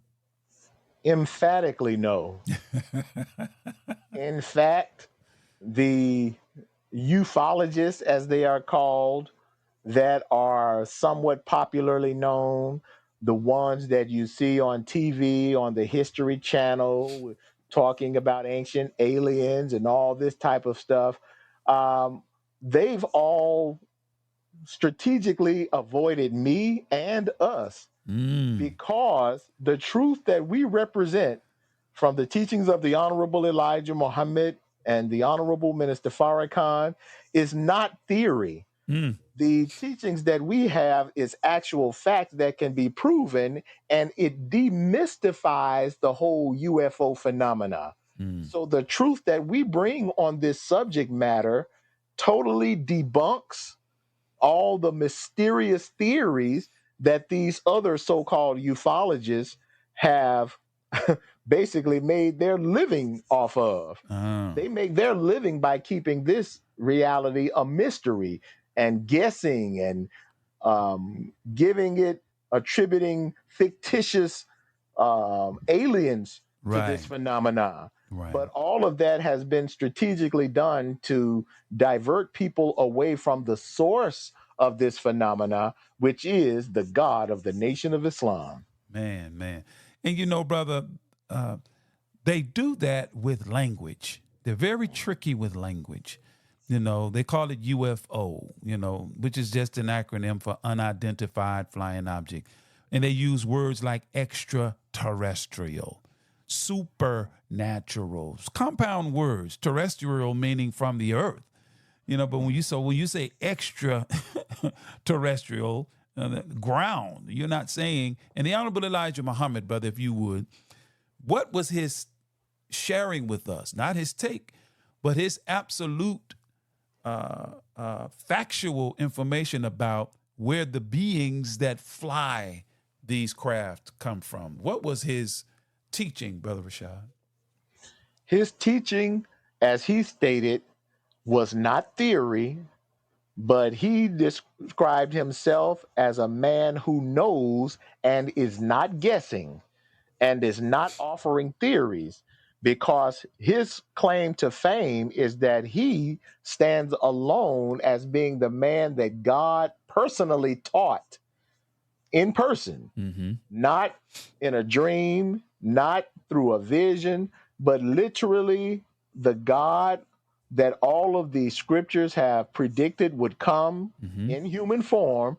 Emphatically no. In fact, the ufologists, as they are called, that are somewhat popularly known, the ones that you see on TV, on the History Channel, talking about ancient aliens and all this type of stuff, they've all strategically avoided me and us because the truth that we represent from the teachings of the Honorable Elijah Muhammad and the Honorable Minister Farrakhan is not theory. The teachings that we have is actual fact that can be proven, and it demystifies the whole UFO phenomena. So the truth that we bring on this subject matter totally debunks all the mysterious theories that these other so-called ufologists have basically made their living off of. They make their living by keeping this reality a mystery and guessing and attributing fictitious aliens to this phenomena. But all of that has been strategically done to divert people away from the source of this phenomena, which is the God of the Nation of Islam. Man. And brother, they do that with language. They're very tricky with language. They call it UFO, which is just an acronym for unidentified flying object. And they use words like extraterrestrial, supernatural, compound words, terrestrial meaning from the earth. But when you say extraterrestrial, ground, you're not saying, and the Honorable Elijah Muhammad, brother, if you would, what was his sharing with us? Not his take, but his absolute factual information about where the beings that fly these craft come from. What was his teaching, Brother Rashad? His teaching, as he stated, was not theory, but he described himself as a man who knows and is not guessing and is not offering theories, because his claim to fame is that he stands alone as being the man that God personally taught in person, not in a dream, not through a vision, but literally the God that all of the scriptures have predicted would come in human form,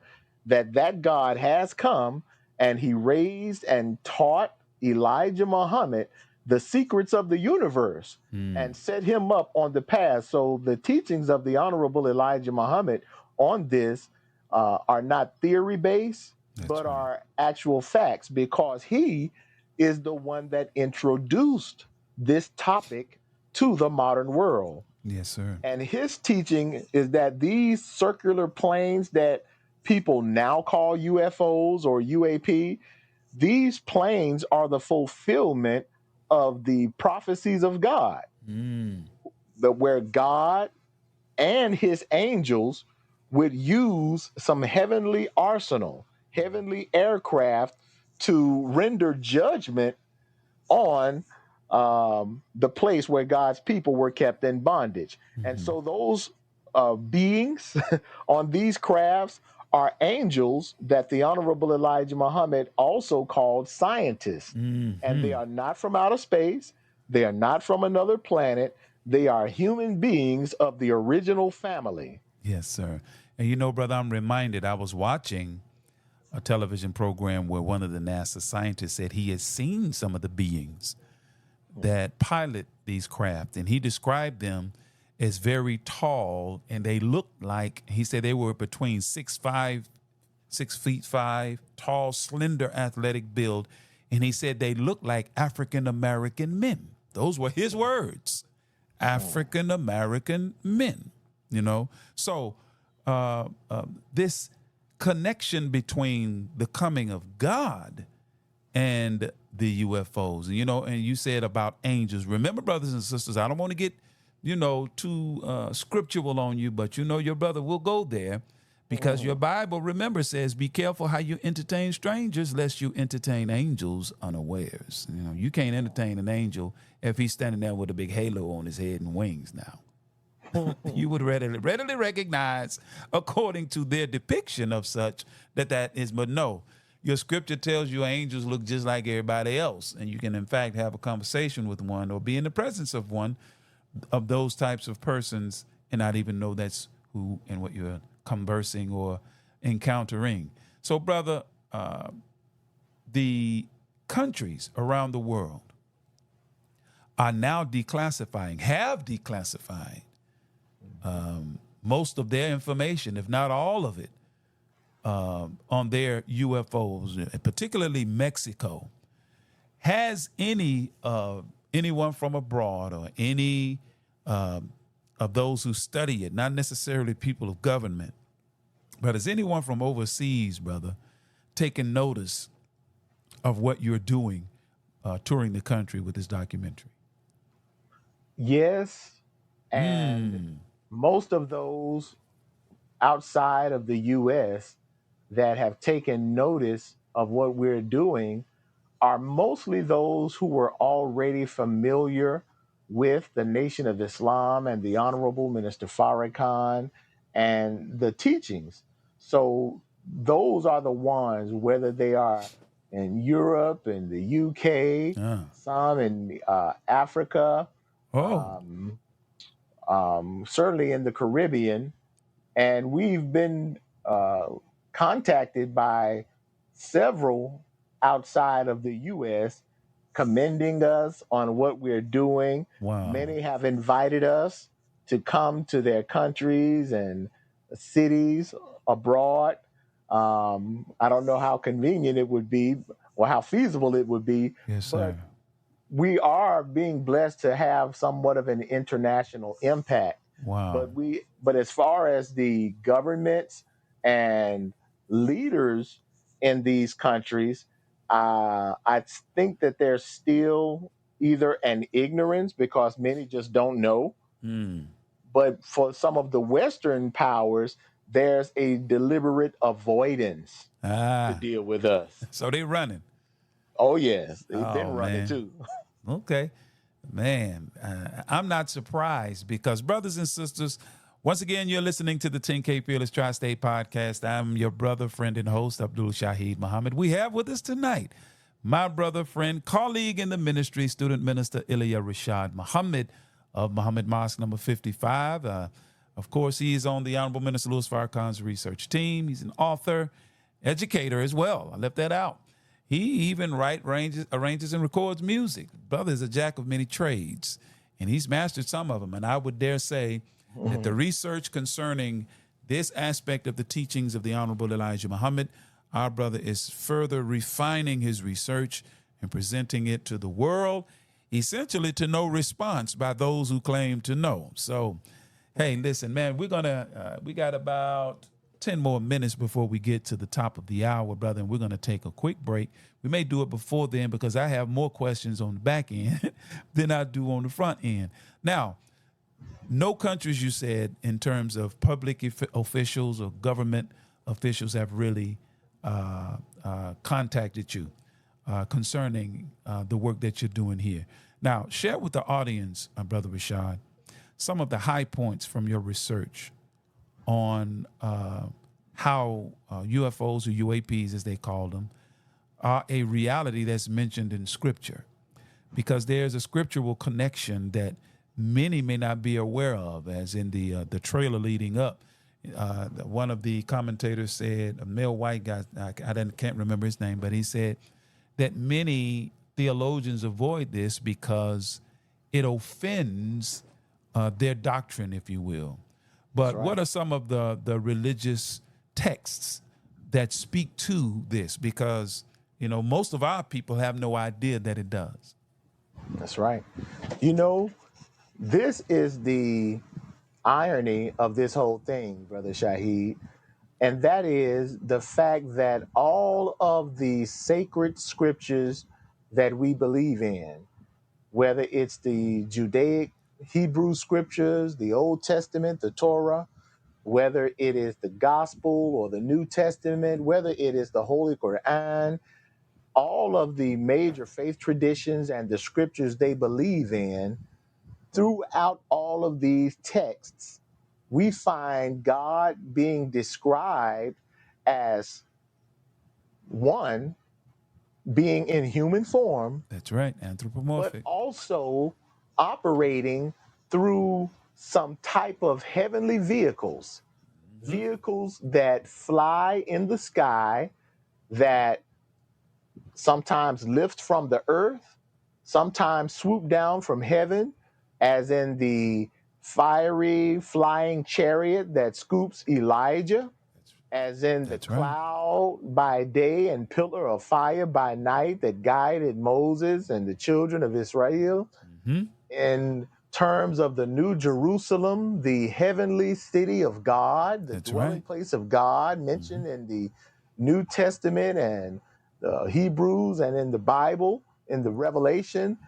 that God has come, and he raised and taught Elijah Muhammad the secrets of the universe and set him up on the path. So the teachings of the Honorable Elijah Muhammad on this are not theory-based, but are actual facts, because he is the one that introduced this topic to the modern world. Yes, sir. And his teaching is that these circular planes that people now call UFOs or UAP, these planes are the fulfillment of the prophecies of God, where God and his angels would use some heavenly arsenal, heavenly aircraft to render judgment on the place where God's people were kept in bondage. And so those beings on these crafts are angels that the Honorable Elijah Muhammad also called scientists. And they are not from outer space. They are not from another planet. They are human beings of the original family. Yes, sir. And you know, brother, I'm reminded I was watching a television program where one of the NASA scientists said he has seen some of the beings that pilot these craft, and he described them as very tall, and they looked like, he said they were between 6'5", 6'5", tall, slender, athletic build, and he said they looked like African American men. Those were his words, African American men. You know, so this connection between the coming of God and the UFOs, you know, and you said about angels. Remember, brothers and sisters, I don't want to get, you know, too scriptural on you, but you know your brother will go there because your Bible, remember, says, be careful how you entertain strangers, lest you entertain angels unawares. You know, you can't entertain an angel if he's standing there with a big halo on his head and wings now. You would readily recognize, according to their depiction of such, that is, but no. Your scripture tells you angels look just like everybody else, and you can, in fact, have a conversation with one or be in the presence of one of those types of persons and not even know that's who and what you're conversing or encountering. So, brother, the countries around the world are now declassifying, have declassified most of their information, if not all of it, on their UFOs, particularly Mexico. Has anyone from abroad or any of those who study it, not necessarily people of government, but has anyone from overseas, brother, taken notice of what you're doing touring the country with this documentary? Yes, and most of those outside of the U.S. that have taken notice of what we're doing are mostly those who were already familiar with the Nation of Islam and the Honorable Minister Farrakhan and the teachings. So those are the ones, whether they are in Europe and the UK, some in Africa, certainly in the Caribbean. And we've been contacted by several outside of the U.S. commending us on what we're doing. Wow. Many have invited us to come to their countries and cities abroad. I don't know how convenient it would be or how feasible it would be. Yes, but sir. we are being blessed to have somewhat of an international impact. Wow. But as far as the governments and leaders in these countries, I think that there's still either an ignorance because many just don't know. But for some of the Western powers, there's a deliberate avoidance to deal with us. So they're running. Oh, yes. They've been running man. too. Okay. Man, I'm not surprised because, brothers and sisters, once again, you're listening to the 10K Fearless Tri-State Podcast. I'm your brother, friend, and host, Abdul Shahid Muhammad. We have with us tonight my brother, friend, colleague in the ministry, student minister Illia Rashad Muhammad of Muhammad Mosque number 55. Of course, he is on the Honorable Minister Louis Farrakhan's research team. He's an author, educator as well. I left that out. He even arranges and records music. Brother is a jack of many trades, and he's mastered some of them. And I would dare say that the research concerning this aspect of the teachings of the Honorable Elijah Muhammad, our brother is further refining his research and presenting it to the world, essentially to no response by those who claim to know. So, hey, listen, man, we got about 10 more minutes before we get to the top of the hour, brother, and we're going to take a quick break. We may do it before then because I have more questions on the back end than I do on the front end. Now, no countries, you said, in terms of public officials or government officials have really contacted you concerning the work that you're doing here. Now, share with the audience, Brother Rashad, some of the high points from your research on how UFOs or UAPs, as they call them, are a reality that's mentioned in Scripture. Because there's a scriptural connection that many may not be aware of, as in the trailer leading up. One of the commentators said, a male white guy, can't remember his name, but he said that many theologians avoid this because it offends their doctrine, if you will. But what are some of the religious texts that speak to this? Because, you know, most of our people have no idea that it does. That's right. You know, this is the irony of this whole thing, Brother Shaheed, and that is the fact that all of the sacred scriptures that we believe in, whether it's the Judaic Hebrew scriptures, the Old Testament, the Torah, whether it is the Gospel or the New Testament, whether it is the Holy Quran, all of the major faith traditions and the scriptures they believe in, throughout all of these texts, we find God being described as one, being in human form. That's right, anthropomorphic. But also operating through some type of heavenly vehicles, vehicles that fly in the sky, that sometimes lift from the earth, sometimes swoop down from heaven, as in the fiery flying chariot that scoops Elijah, as in the cloud by day and pillar of fire by night that guided Moses and the children of Israel. In terms of the New Jerusalem, the heavenly city of God, the dwelling place of God mentioned in the New Testament and the Hebrews and in the Bible, in the Revelation,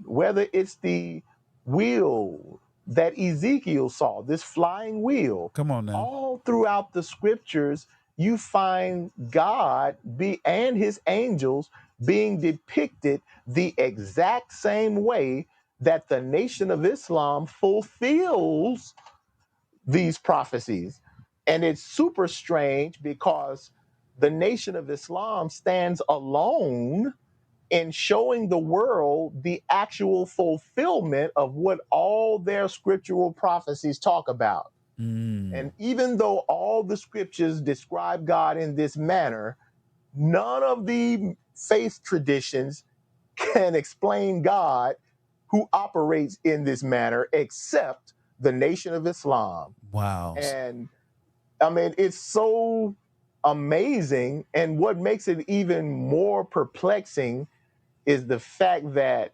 whether it's the wheel that Ezekiel saw, this flying wheel. Come on now. All throughout the scriptures, you find God and his angels being depicted the exact same way that the Nation of Islam fulfills these prophecies. And it's super strange because the Nation of Islam stands alone in showing the world the actual fulfillment of what all their scriptural prophecies talk about. And even though all the scriptures describe God in this manner, none of the faith traditions can explain God who operates in this manner except the Nation of Islam. Wow. And I mean, it's so amazing. And what makes it even more perplexing is the fact that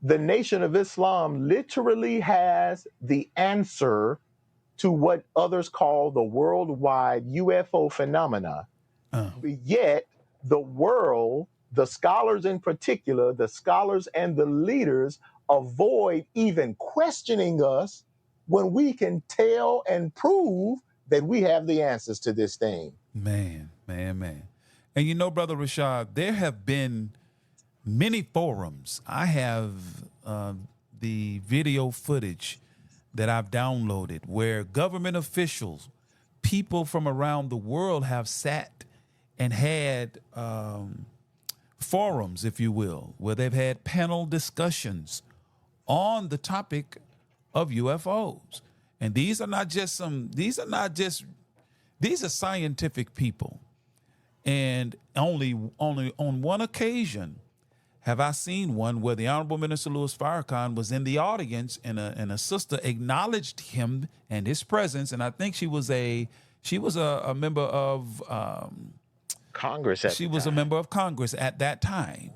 the Nation of Islam literally has the answer to what others call the worldwide UFO phenomena. But yet the world, the scholars in particular, the scholars and the leaders avoid even questioning us when we can tell and prove that we have the answers to this thing. Man. And you know, Brother Rashad, there have been many forums. I have the video footage that I've downloaded where government officials, people from around the world have sat and had forums, if you will, where they've had panel discussions on the topic of UFOs. And these are scientific people. And only on one occasion have I seen one where the Honorable Minister Louis Farrakhan was in the audience and a sister acknowledged him and his presence. And I think she was a member of Congress. She was a member of Congress at that time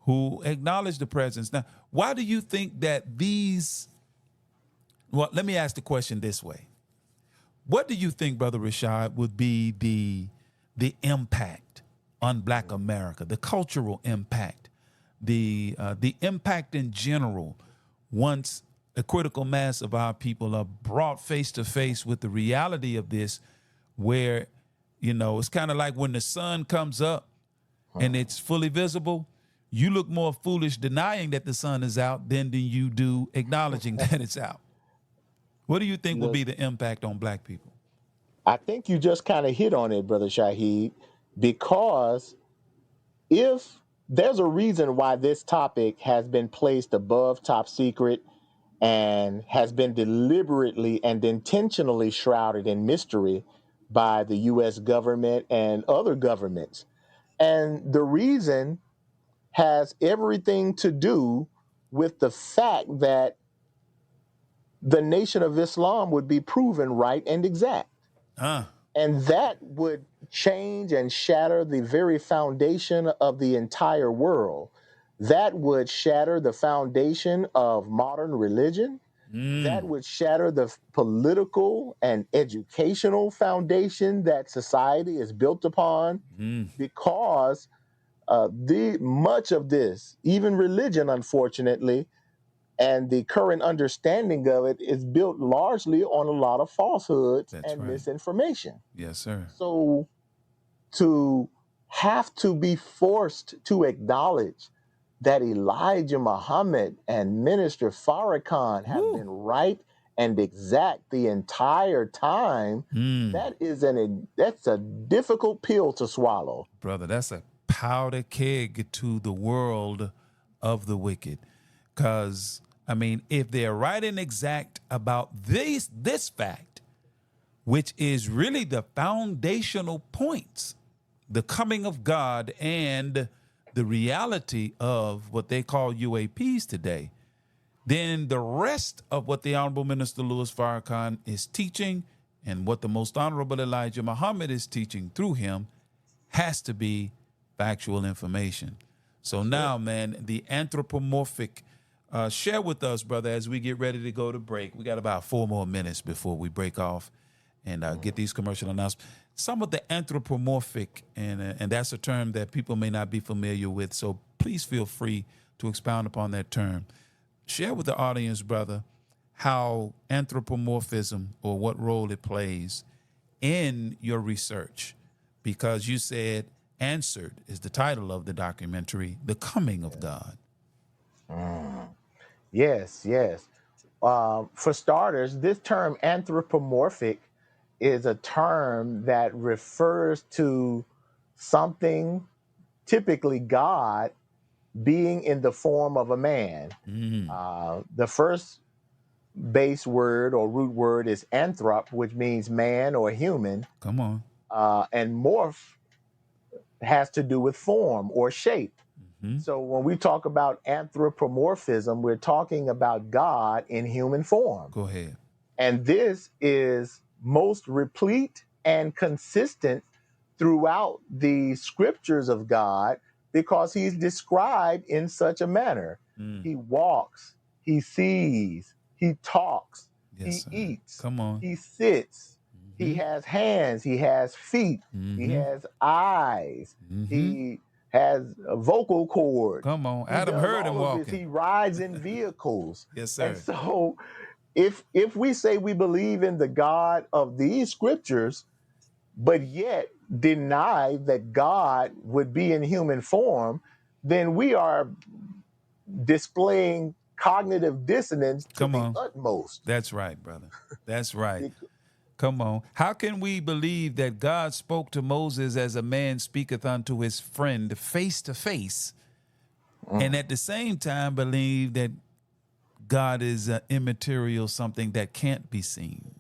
who acknowledged the presence. Now, why do you think that these? Well, let me ask the question this way. What do you think, Brother Rashad, would be the impact on Black America, the cultural impact, the impact in general, once a critical mass of our people are brought face to face with the reality of this, where, you know, it's kind of like when the sun comes up and it's fully visible, you look more foolish denying that the sun is out than you do acknowledging that it's out. What do you think will be the impact on Black people? I think you just kind of hit on it, Brother Shaheed, because if there's a reason why this topic has been placed above top secret and has been deliberately and intentionally shrouded in mystery by the U.S. government and other governments. And the reason has everything to do with the fact that the Nation of Islam would be proven right and exact. And that would change and shatter the very foundation of the entire world. That would shatter the foundation of modern religion. That would shatter the political and educational foundation that society is built upon, because much of this, even religion, unfortunately, and the current understanding of it is built largely on a lot of falsehoods and misinformation. Yes, sir. So to have to be forced to acknowledge that Elijah Muhammad and Minister Farrakhan have been right and exact the entire time, that's a difficult pill to swallow. Brother, that's a powder keg to the world of the wicked. Because, I mean, if they're right and exact about this fact, which is really the foundational points, the coming of God and the reality of what they call UAPs today, then the rest of what the Honorable Minister Louis Farrakhan is teaching and what the Most Honorable Elijah Muhammad is teaching through him has to be factual information. So now, man, the anthropomorphic, share with us, brother, as we get ready to go to break. We got about 4 more minutes before we break off and get these commercial announcements. Some of the anthropomorphic, and that's a term that people may not be familiar with, so please feel free to expound upon that term. Share with the audience, brother, how anthropomorphism, or what role it plays in your research, because you said Answered is the title of the documentary, The Coming of God. Yes. For starters, this term anthropomorphic is a term that refers to something, typically God, being in the form of a man. The first base word or root word is anthrop, which means man or human. Come on. And morph has to do with form or shape. So when we talk about anthropomorphism, we're talking about God in human form. Go ahead. And this is most replete and consistent throughout the scriptures of God, because he's described in such a manner. He walks, he sees, he talks, he eats, he sits, he has hands, he has feet, he has eyes, he has vocal cords. Come on, Adam heard him walking. He rides in vehicles. Yes, sir. And so if we say we believe in the God of these scriptures, but yet deny that God would be in human form, then we are displaying cognitive dissonance to the utmost. That's right, brother. That's right. Come on. How can we believe that God spoke to Moses as a man speaketh unto his friend face to face, and at the same time believe that God is immaterial, something that can't be seen?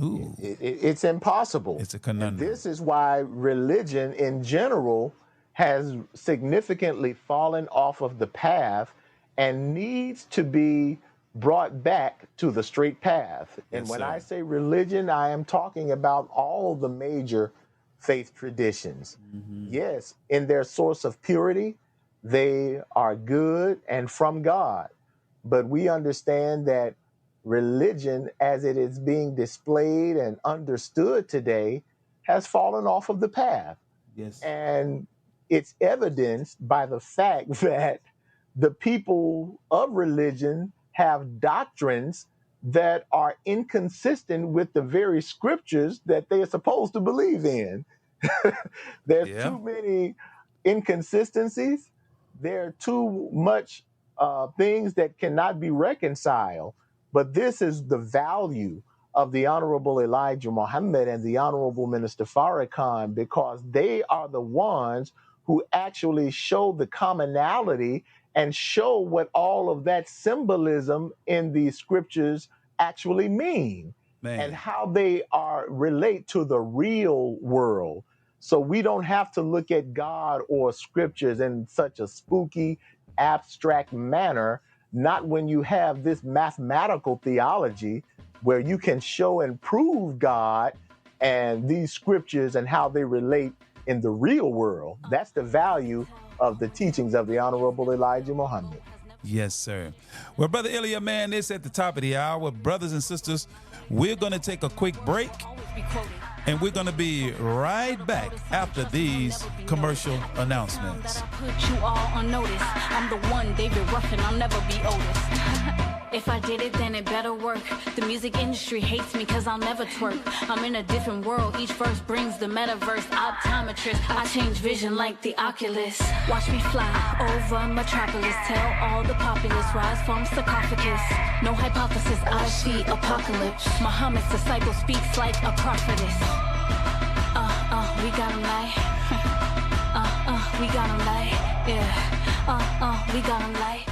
Ooh. It's impossible. It's a conundrum. And this is why religion in general has significantly fallen off of the path and needs to be brought back to the straight path. And when I say religion, I am talking about all the major faith traditions. Yes, in their source of purity, they are good and from God. But we understand that religion, as it is being displayed and understood today, has fallen off of the path. Yes. And it's evidenced by the fact that the people of religion have doctrines that are inconsistent with the very scriptures that they are supposed to believe in. There's too many inconsistencies. There are too much things that cannot be reconciled. But this is the value of the Honorable Elijah Muhammad and the Honorable Minister Farrakhan, because they are the ones who actually show the commonality and show what all of that symbolism in the scriptures actually mean and how they relate to the real world. So we don't have to look at God or scriptures in such a spooky, abstract manner, not when you have this mathematical theology where you can show and prove God and these scriptures and how they relate in the real world. That's the value of the teachings of the Honorable Elijah Muhammad. Yes, sir. Well, Brother Illia, man, it's at the top of the hour. Brothers and sisters, we're going to take a quick break, and we're going to be right back after these commercial announcements. Put you all on notice. I'm the one, David Ruffin, I'll never be Otis. If I did it, then it better work. The music industry hates me cause I'll never twerk. I'm in a different world, each verse brings the metaverse. Optometrist, I change vision like the Oculus. Watch me fly over Metropolis. Tell all the populace, rise from sarcophagus. No hypothesis, I see apocalypse. Muhammad's disciple speaks like a prophetess. We got him like. We got him like. Yeah. We got him like.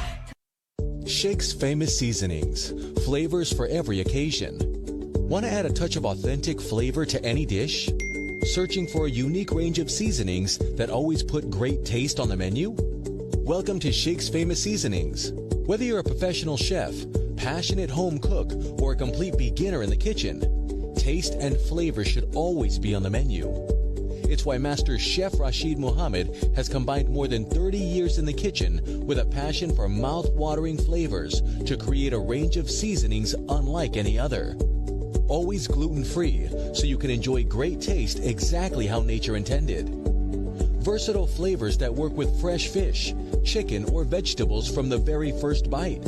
Shake's famous seasonings, flavors for every occasion. Want to add a touch of authentic flavor to any dish? Searching for a unique range of seasonings that always put great taste on the menu? Welcome to Shake's famous seasonings. Whether you're a professional chef, passionate home cook, or a complete beginner in the kitchen, taste and flavor should always be on the menu. It's why Master Chef Rashad Muhammad has combined more than 30 years in the kitchen with a passion for mouth-watering flavors to create a range of seasonings unlike any other. Always gluten-free, so you can enjoy great taste exactly how nature intended. Versatile flavors that work with fresh fish, chicken, or vegetables from the very first bite.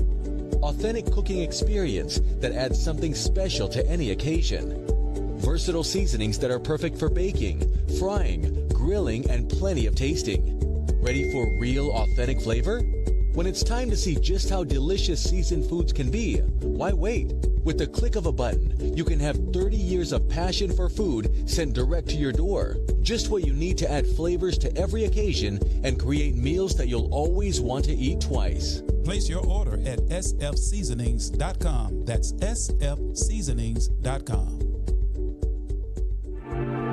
Authentic cooking experience that adds something special to any occasion. Versatile seasonings that are perfect for baking, frying, grilling, and plenty of tasting. Ready for real, authentic flavor? When it's time to see just how delicious seasoned foods can be, why wait? With the click of a button, you can have 30 years of passion for food sent direct to your door. Just what you need to add flavors to every occasion and create meals that you'll always want to eat twice. Place your order at sfseasonings.com. That's sfseasonings.com.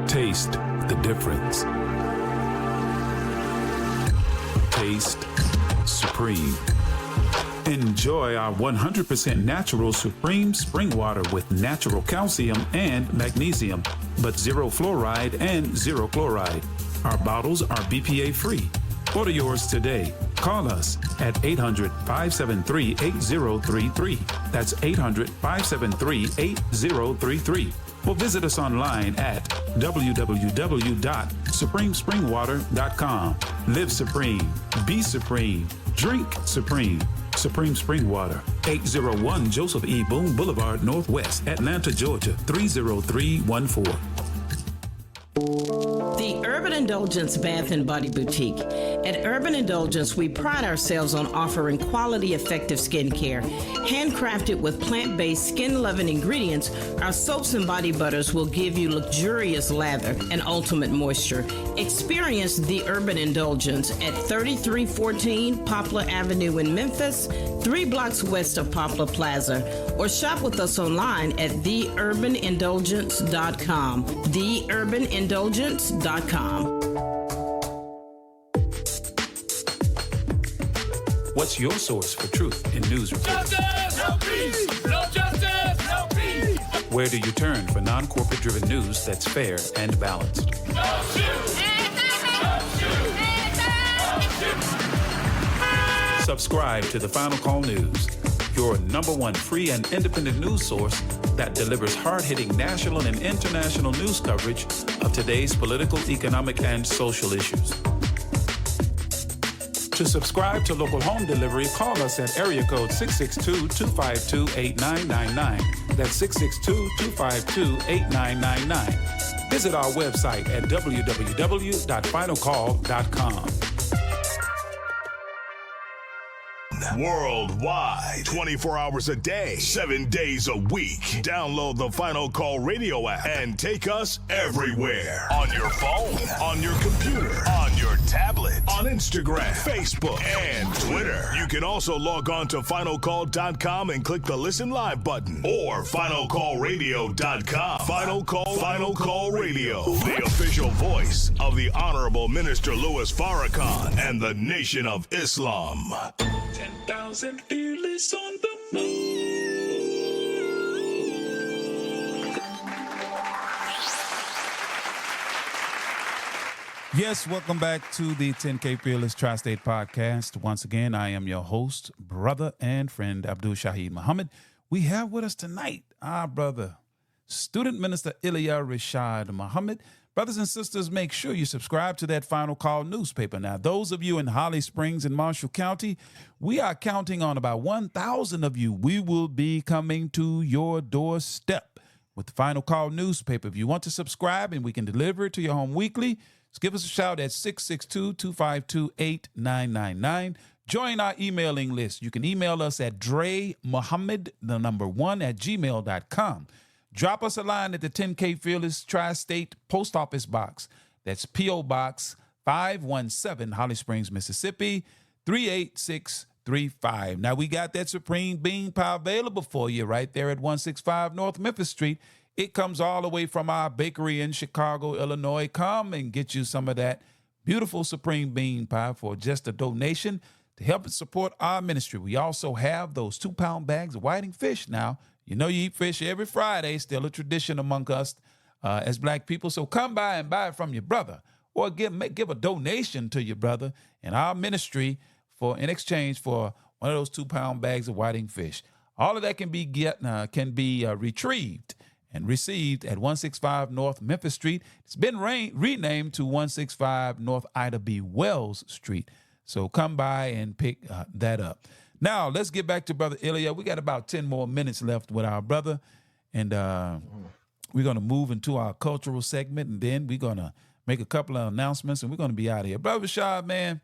Taste the difference. Taste Supreme. Enjoy our 100% natural Supreme spring water with natural calcium and magnesium, but zero fluoride and zero chloride. Our bottles are BPA free. Order yours today. Call us at 800-573-8033. That's 800-573-8033. Or visit us online at www.supremespringwater.com. Live supreme. Be supreme. Drink supreme. Supreme Spring Water. 801 Joseph E. Boone Boulevard, Northwest, Atlanta, Georgia, 30314. The Urban Indulgence Bath and Body Boutique. At Urban Indulgence, we pride ourselves on offering quality, effective skincare. Handcrafted with plant-based, skin-loving ingredients, our soaps and body butters will give you luxurious lather and ultimate moisture. Experience the Urban Indulgence at 3314 Poplar Avenue in Memphis, 3 blocks west of Poplar Plaza, or shop with us online at theurbanindulgence.com. theurbanindulgence.com. What's your source for truth in news reports? Justice, no peace. No justice, no peace. Where do you turn for non-corporate driven news that's fair and balanced? Don't shoot. Subscribe to the Final Call News, your #1 free and independent news source that delivers hard-hitting national and international news coverage of today's political, economic, and social issues. To subscribe to local home delivery, call us at area code 662-252-8999. That's 662-252-8999. Visit our website at www.finalcall.com. Worldwide, 24 hours a day, 7 days a week. Download the Final Call radio app and take us everywhere. On your phone, on your computer, on your tablet. tablet, on Instagram, Facebook, and Twitter. You can also log on to finalcall.com and click the Listen Live button, or finalcallradio.com. Final Call Radio, the official voice of the Honorable Minister Louis Farrakhan and the Nation of Islam. 10,000 fearless on the move. Yes, welcome back to the 10K Fearless Tri-State Podcast. Once again, I am your host, brother and friend, Abdul Shahid Muhammad. We have with us tonight our brother, Student Minister Illia Rashad Muhammad. Brothers and sisters, make sure you subscribe to that Final Call newspaper. Now, those of you in Holly Springs and Marshall County, we are counting on about 1,000 of you. We will be coming to your doorstep with the Final Call newspaper. If you want to subscribe and we can deliver it to your home weekly, just give us a shout at 662-252-8999. Join our emailing list. You can email us at dremuhammad1@gmail.com. Drop us a line at the 10K Fearless Tri-State Post Office Box. That's P.O. Box 517, Holly Springs, Mississippi, 38635. Now, we got that Supreme Bean Pie available for you right there at 165 North Memphis Street. It comes all the way from our bakery in Chicago, Illinois. Come and get you some of that beautiful Supreme Bean Pie for just a donation to help support our ministry. We also have those 2-pound bags of whiting fish now. You know you eat fish every Friday, still a tradition among us as black people. So come by and buy it from your brother, or give a donation to your brother in our ministry in exchange for one of those 2-pound bags of whiting fish. All of that can be retrieved and received at 165 North Memphis Street. It's been renamed to 165 North Ida B. Wells Street. So come by and pick that up. Now, let's get back to Brother Illia. We got about 10 more minutes left with our brother, and we're going to move into our cultural segment, and then we're going to make a couple of announcements, and we're going to be out of here. Brother Rashad, man,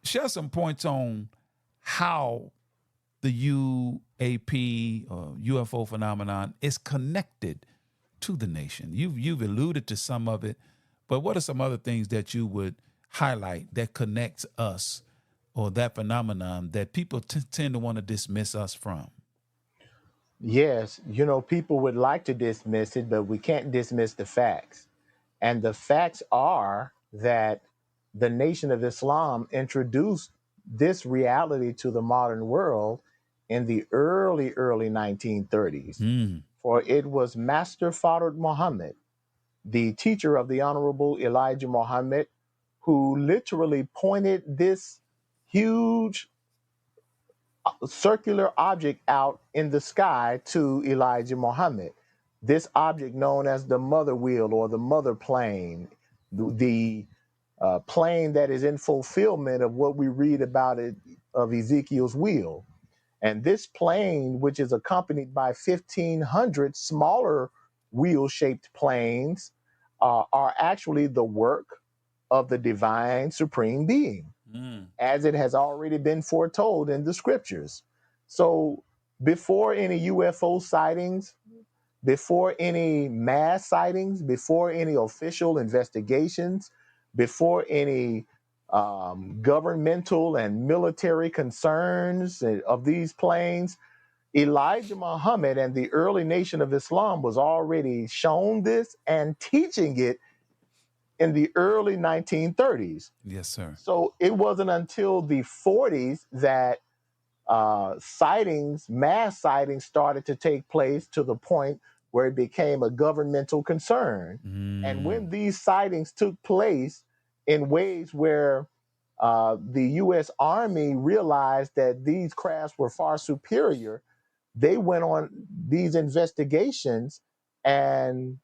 share some points on how the UAP or UFO phenomenon is connected to the nation. You've alluded to some of it, but what are some other things that you would highlight that connects us or that phenomenon that people tend to want to dismiss us from? Yes, people would like to dismiss it, but we can't dismiss the facts. And the facts are that the Nation of Islam introduced this reality to the modern world in the early 1930s. For it was Master Farrakhan Muhammad, the teacher of the Honorable Elijah Muhammad, who literally pointed this huge circular object out in the sky to Elijah Muhammad. This object known as the mother wheel or the mother plane, the plane that is in fulfillment of what we read about it of Ezekiel's wheel. And this plane, which is accompanied by 1,500 smaller wheel-shaped planes, are actually the work of the divine supreme being, as it has already been foretold in the scriptures. So before any UFO sightings, before any mass sightings, before any official investigations, before any governmental and military concerns of these planes, Elijah Muhammad and the early Nation of Islam was already shown this and teaching it in the early 1930s. Yes, sir. So it wasn't until the 40s that mass sightings started to take place to the point where it became a governmental concern. And when these sightings took place in ways where the U.S. Army realized that these crafts were far superior, they went on these investigations and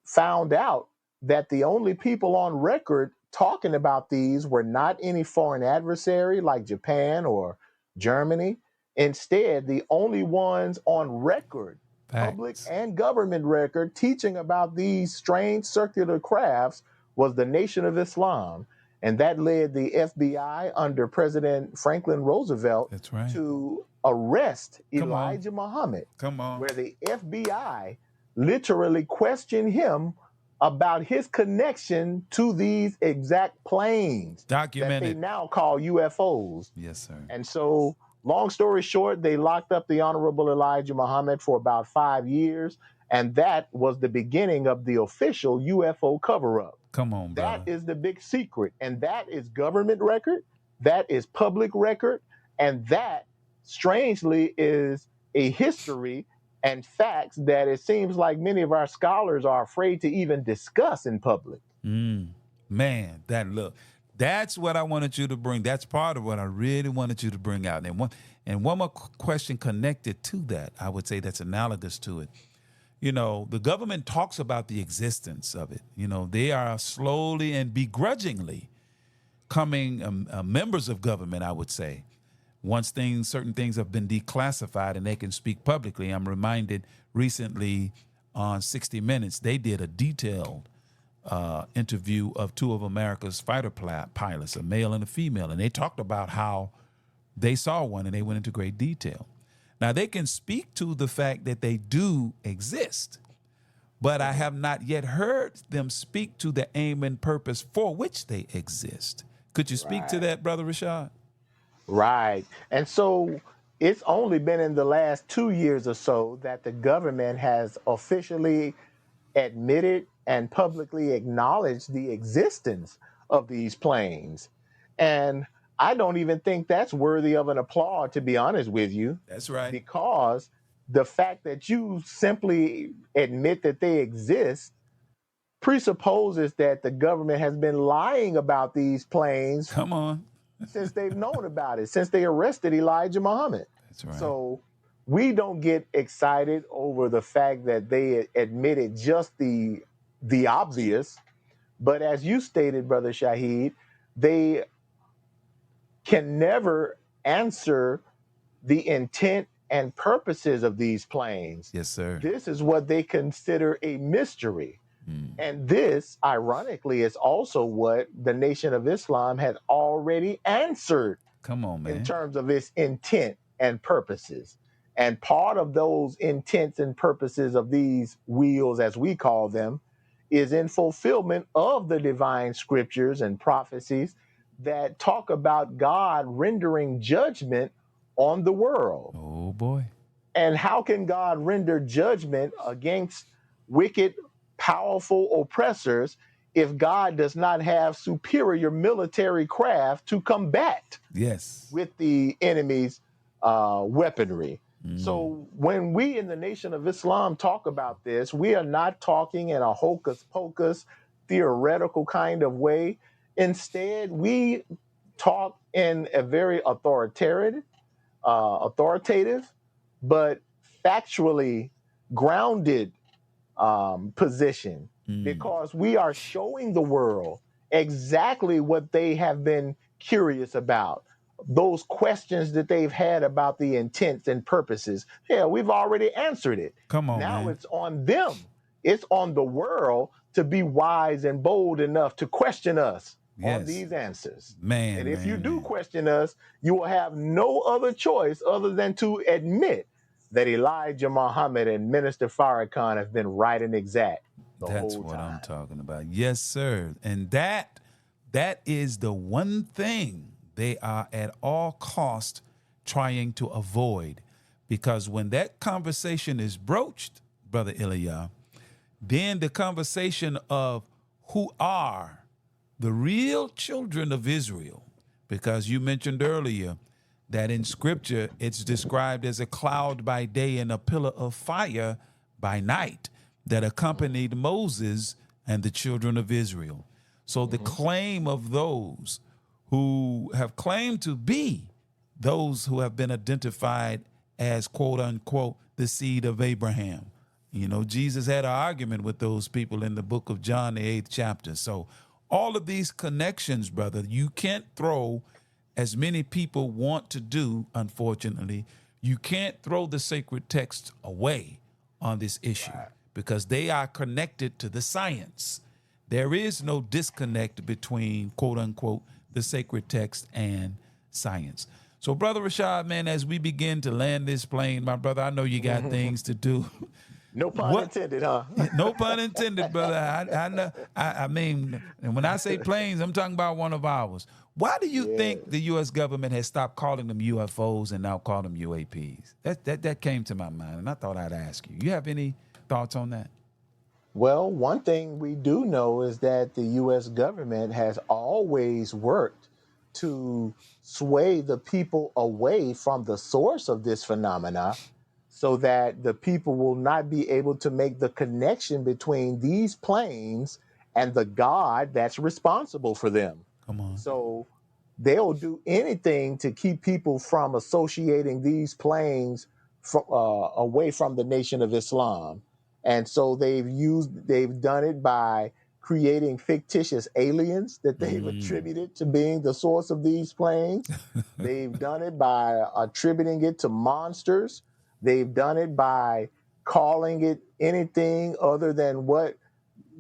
found out that the only people on record talking about these were not any foreign adversary like Japan or Germany. Instead, the only ones on record, public and government record, teaching about these strange circular crafts was the Nation of Islam. And that led the FBI under President Franklin Roosevelt to arrest Elijah Muhammad, where the FBI literally questioned him about his connection to these exact planes that they Documented. now call UFOs. Yes, sir. And so, long story short, they locked up the Honorable Elijah Muhammad for about 5 years, and that was the beginning of the official UFO cover-up. Come on, brother. That is the big secret, and that is government record, that is public record, and that, strangely, is a history and facts that it seems like many of our scholars are afraid to even discuss in public. Man, that's what I wanted you to bring. That's part of what I really wanted you to bring out. And one more question connected to that, I would say that's analogous to it. You know, the government talks about the existence of it. You know, they are slowly and begrudgingly coming members of government, I would say. Once certain things have been declassified and they can speak publicly. I'm reminded recently on 60 Minutes, they did a detailed interview of two of America's fighter pilots, a male and a female, and they talked about how they saw one and they went into great detail. Now, they can speak to the fact that they do exist, but I have not yet heard them speak to the aim and purpose for which they exist. Could you speak to that, Brother Rashad? Right. And so it's only been in the last 2 years or so that the government has officially admitted and publicly acknowledged the existence of these planes. And I don't even think that's worthy of an applaud, to be honest with you. That's right. Because the fact that you simply admit that they exist presupposes that the government has been lying about these planes. Come on. Since they've known about it, since they arrested Elijah Muhammad. That's right. So we don't get excited over the fact that they admitted just the obvious, but as you stated, Brother Shahid, they can never answer the intent and purposes of these planes. Yes, sir. This is what they consider a mystery. And this, ironically, is also what the Nation of Islam had already answered. Come on, man. In terms of its intent and purposes. And part of those intents and purposes of these wheels, as we call them, is in fulfillment of the divine scriptures and prophecies that talk about God rendering judgment on the world. Oh, boy. And how can God render judgment against wicked, powerful oppressors if God does not have superior military craft to combat with the enemy's weaponry? So when we in the Nation of Islam talk about this, we are not talking in a hocus pocus theoretical kind of way. Instead, we talk in a very authoritative, but factually grounded position, because we are showing the world exactly what they have been curious about. Those questions that they've had about the intents and purposes. Yeah, we've already answered it. Come on, now man. It's on them. It's on the world to be wise and bold enough to question us on these answers. Man, and if you do question us, you will have no other choice other than to admit that Elijah Muhammad and Minister Farrakhan have been right and exact the That's whole what time. I'm talking about. Yes, sir. And that is the one thing they are at all cost trying to avoid. Because when that conversation is broached, Brother Illia, then the conversation of who are the real children of Israel, because you mentioned earlier that in Scripture it's described as a cloud by day and a pillar of fire by night that accompanied Moses and the children of Israel. So the claim of those who have claimed to be those who have been identified as, quote unquote, the seed of Abraham. You know, Jesus had an argument with those people in the book of John, the 8th chapter. So all of these connections, brother, you can't throw, as many people want to do, unfortunately, you can't throw the sacred text away on this issue because they are connected to the science. There is no disconnect between, quote unquote, the sacred text and science. So, Brother Rashad, man, as we begin to land this plane, my brother, I know you got things to do. No pun intended, huh? No pun intended, brother. I know. I mean, and when I say planes, I'm talking about one of ours. Why do you think the U.S. government has stopped calling them UFOs and now call them UAPs? That came to my mind, and I thought I'd ask you. You have any thoughts on that? Well, one thing we do know is that the U.S. government has always worked to sway the people away from the source of this phenomena so that the people will not be able to make the connection between these planes and the God that's responsible for them. Come on. So they'll do anything to keep people from associating these planes away from the Nation of Islam. And so they've done it by creating fictitious aliens that they've attributed to being the source of these planes. They've done it by attributing it to monsters. They've done it by calling it anything other than what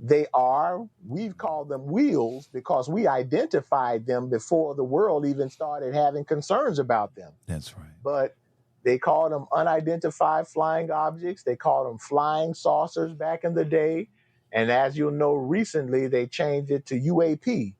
they are. We've called them wheels because we identified them before the world even started having concerns about them. That's right. But they called them unidentified flying objects. They called them flying saucers back in the day. And as you'll know, recently they changed it to UAP,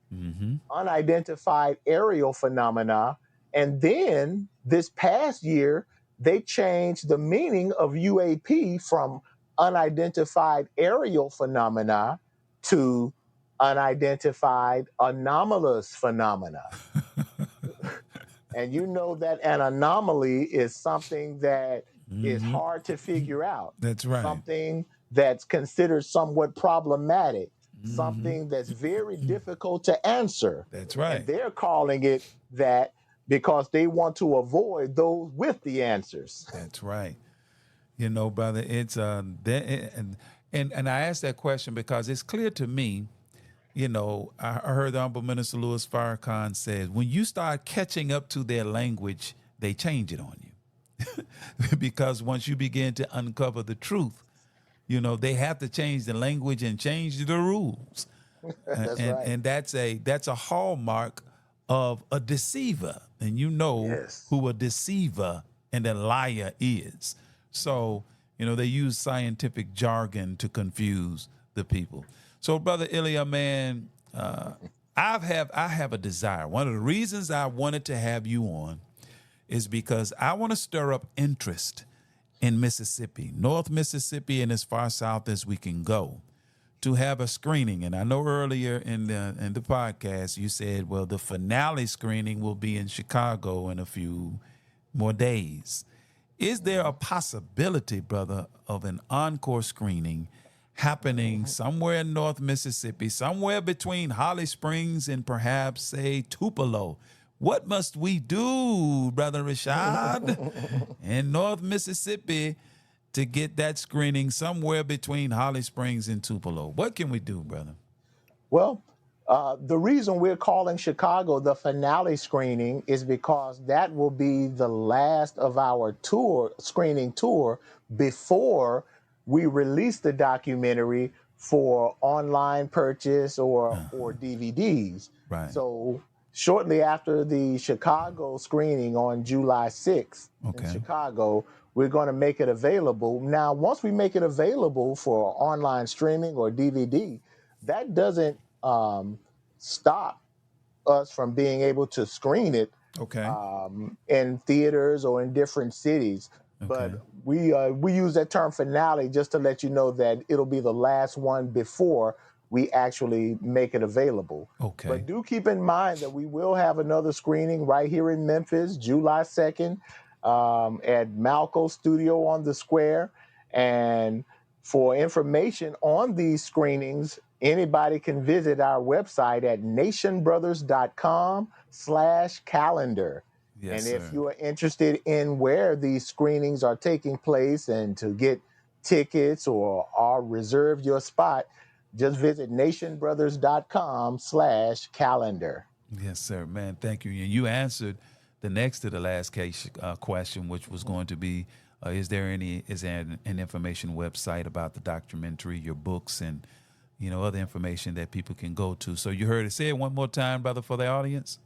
unidentified aerial phenomena. And then this past year, they changed the meaning of UAP from unidentified aerial phenomena to unidentified anomalous phenomena. And you know that an anomaly is something that is hard to figure out. That's right. Something that's considered somewhat problematic, something that's very difficult to answer. That's right. And they're calling it that because they want to avoid those with the answers. That's right. You know, brother, it's and I asked that question because it's clear to me. You know, I heard the Honorable Minister Louis Farrakhan says, when you start catching up to their language, they change it on you. Because once you begin to uncover the truth, you know, they have to change the language and change the rules. That's right. And that's a hallmark of a deceiver. And you know who a deceiver and a liar is. So, you know, they use scientific jargon to confuse the people. So, Brother Illia, man, I have a desire. One of the reasons I wanted to have you on is because I want to stir up interest in Mississippi, North Mississippi, and as far south as we can go, to have a screening. And I know earlier in the podcast you said, well, the finale screening will be in Chicago in a few more days. Is there a possibility, brother, of an encore screening happening somewhere in North Mississippi, somewhere between Holly Springs and perhaps, say, Tupelo? What must we do, Brother Rashad, in North Mississippi to get that screening somewhere between Holly Springs and Tupelo? What can we do, brother? Well, the reason we're calling Chicago the finale screening is because that will be the last of our screening tour before we release the documentary for online purchase or DVDs. Right. So shortly after the Chicago screening on July 6th in Chicago, we're going to make it available. Now, once we make it available for online streaming or DVD, that doesn't stop us from being able to screen it in theaters or in different cities. But we use that term finale just to let you know that it'll be the last one before we actually make it available. But do keep in mind that we will have another screening right here in Memphis, July 2nd, at Malco Studio on the Square. And for information on these screenings, anybody can visit our website at nationbrothers.com/calendar. Yes, and if you are interested in where these screenings are taking place and to get tickets or reserve your spot, just visit nationbrothers.com/calendar. Yes, sir, man. Thank you. And you answered the next to the last case question, which was going to be, is there an information website about the documentary, your books, and other information that people can go to? So you heard it. Say it one more time, brother, for the audience.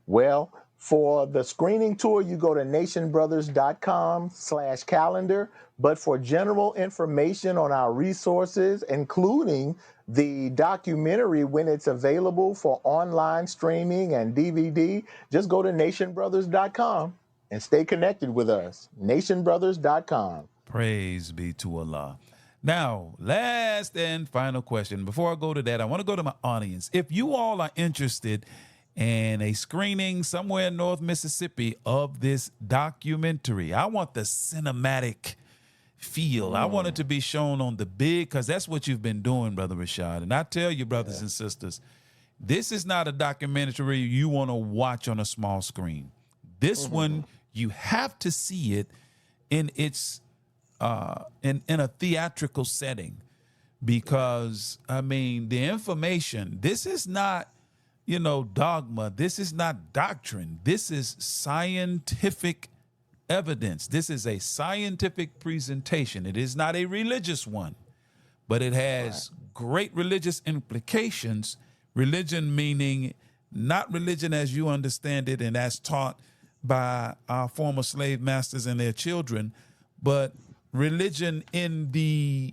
Well, For the screening tour, you go to nationbrothers.com/calendar. But for general information on our resources, including the documentary when it's available for online streaming and DVD, just go to nationbrothers.com and stay connected with us. nationbrothers.com. Praise be to Allah. Now, last and final question. Before I go to that, I want to go to my audience. If you all are interested in a screening somewhere in North Mississippi of this documentary, I want the cinematic feel. I want it to be shown on the big, because that's what you've been doing, Brother Rashad. And I tell you, brothers and sisters, this is not a documentary you want to watch on a small screen. This one, you have to see it in its in a theatrical setting, because I mean the information. This is not, you know, dogma. This is not doctrine. This is scientific evidence. This is a scientific presentation. It is not a religious one, but it has great religious implications. Religion meaning not religion as you understand it and as taught by our former slave masters and their children, but religion in the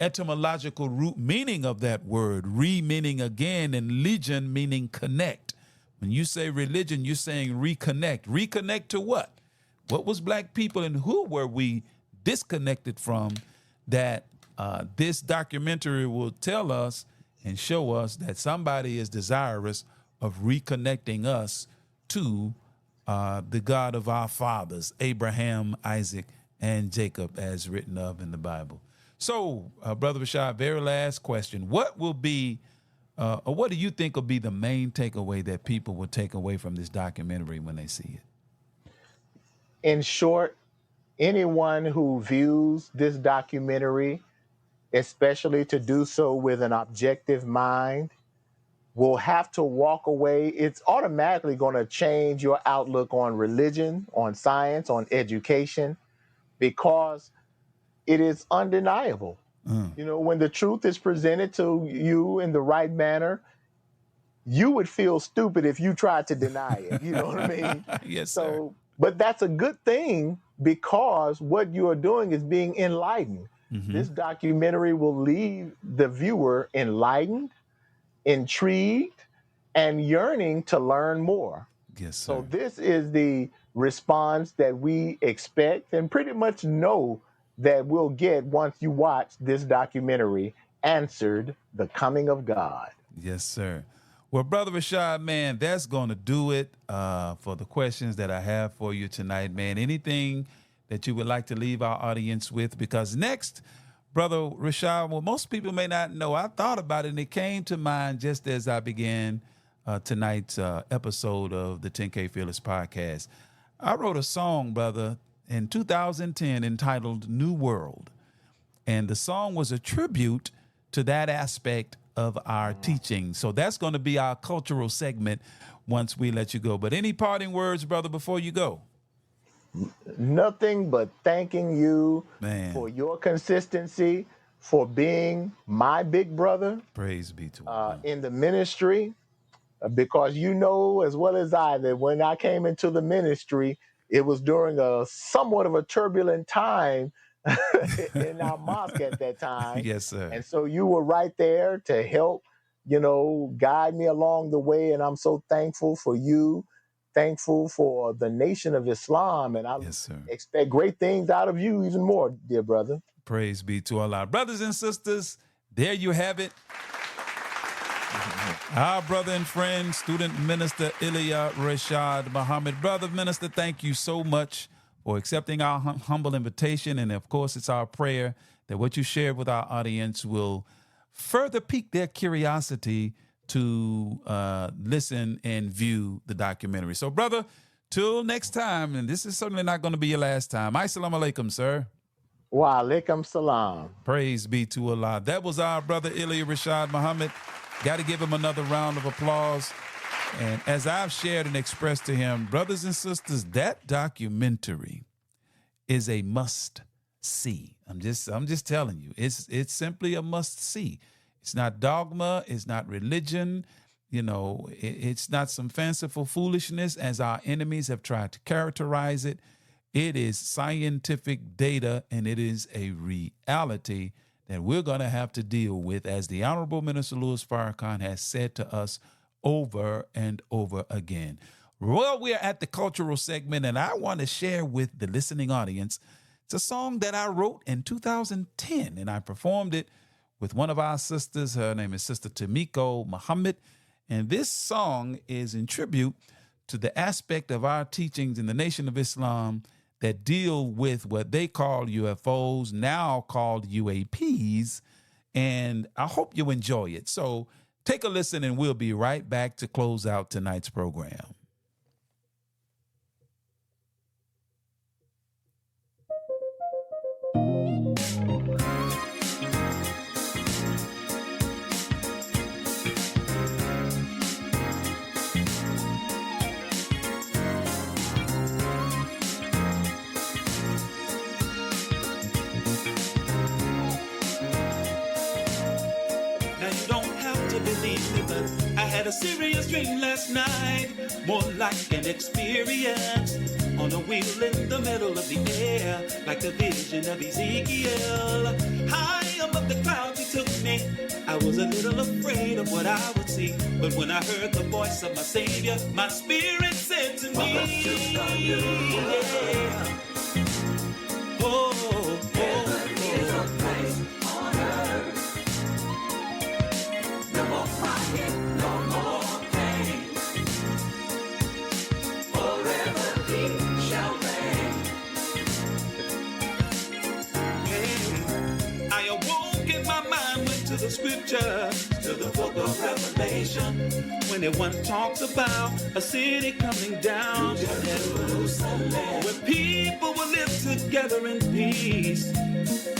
etymological root meaning of that word, re-meaning again, and legion meaning connect. When you say religion, you're saying reconnect. Reconnect to what? What was black people and who were we disconnected from that this documentary will tell us and show us that somebody is desirous of reconnecting us to the God of our fathers, Abraham, Isaac, and Jacob, as written of in the Bible. So, Brother Rashad, very last question. What will be, or what do you think will be the main takeaway that people will take away from this documentary when they see it? In short, anyone who views this documentary, especially to do so with an objective mind, will have to walk away. It's automatically going to change your outlook on religion, on science, on education, because it is undeniable. You know, when the truth is presented to you in the right manner, you would feel stupid if you tried to deny it. You know what I mean? Yes, so, but that's a good thing, because what you are doing is being enlightened. This documentary will leave the viewer enlightened, intrigued, and yearning to learn more. Yes, sir. So this is the response that we expect and pretty much know that we'll get once you watch this documentary, Answered: The Coming of God. Yes, sir. Well, Brother Rashad, man, that's going to do it for the questions that I have for you tonight, man. Anything that you would like to leave our audience with? Because next, Brother Rashad, well, most people may not know, I thought about it and it came to mind just as I began tonight's episode of the 10K Fearless Podcast. I wrote a song, brother, in 2010 entitled New World. And the song was a tribute to that aspect of our teaching. So that's going to be our cultural segment once we let you go. But any parting words, brother, before you go? Nothing but thanking you for your consistency, for being my big brother. Praise be to Allah. In the ministry, because you know as well as I that when I came into the ministry, it was during a somewhat of a turbulent time in our mosque at that time. Yes, sir. And so you were right there to help, you know, guide me along the way. And I'm so thankful for you, thankful for the Nation of Islam. And I expect great things out of you even more, dear brother. Praise be to Allah. Brothers and sisters, there you have it. Our brother and friend, student minister Illia Rashad Muhammad. Brother minister, thank you so much for accepting our humble invitation. And of course, it's our prayer that what you shared with our audience will further pique their curiosity to listen and view the documentary. So, brother, till next time, and this is certainly not going to be your last time. Assalamu alaikum, sir. Wa alaikum salam. Praise be to Allah. That was our brother Illia Rashad Muhammad. Got to give him another round of applause. And as I've shared and expressed to him, brothers and sisters, that documentary is a must see. I'm just telling you, it's simply a must see. It's not dogma. It's not religion. You know, it's not some fanciful foolishness as our enemies have tried to characterize it. It is scientific data, and it is a reality that we're going to have to deal with, as the Honorable Minister Louis Farrakhan has said to us over and over again. Well, we're at the cultural segment, and I want to share with the listening audience. It's a song that I wrote in 2010, and I performed it with one of our sisters. Her name is Sister Tamiko Muhammad, and this song is in tribute to the aspect of our teachings in the Nation of Islam that deal with what they call UFOs, now called UAPs, and I hope you enjoy it. So take a listen, and we'll be right back to close out tonight's program. I had a serious dream last night, more like an experience. On a wheel in the middle of the air, like the vision of Ezekiel. High above the clouds he took me. I was a little afraid of what I would see, but when I heard the voice of my Savior, my spirit said to me, yeah. Oh, oh, heaven is a place on earth. No more crying, no more pain. Forever he shall reign. I awoke in my mind, went to the scriptures, to the book of Revelation, when one talks about a city coming down to Jerusalem, where people will live together in peace,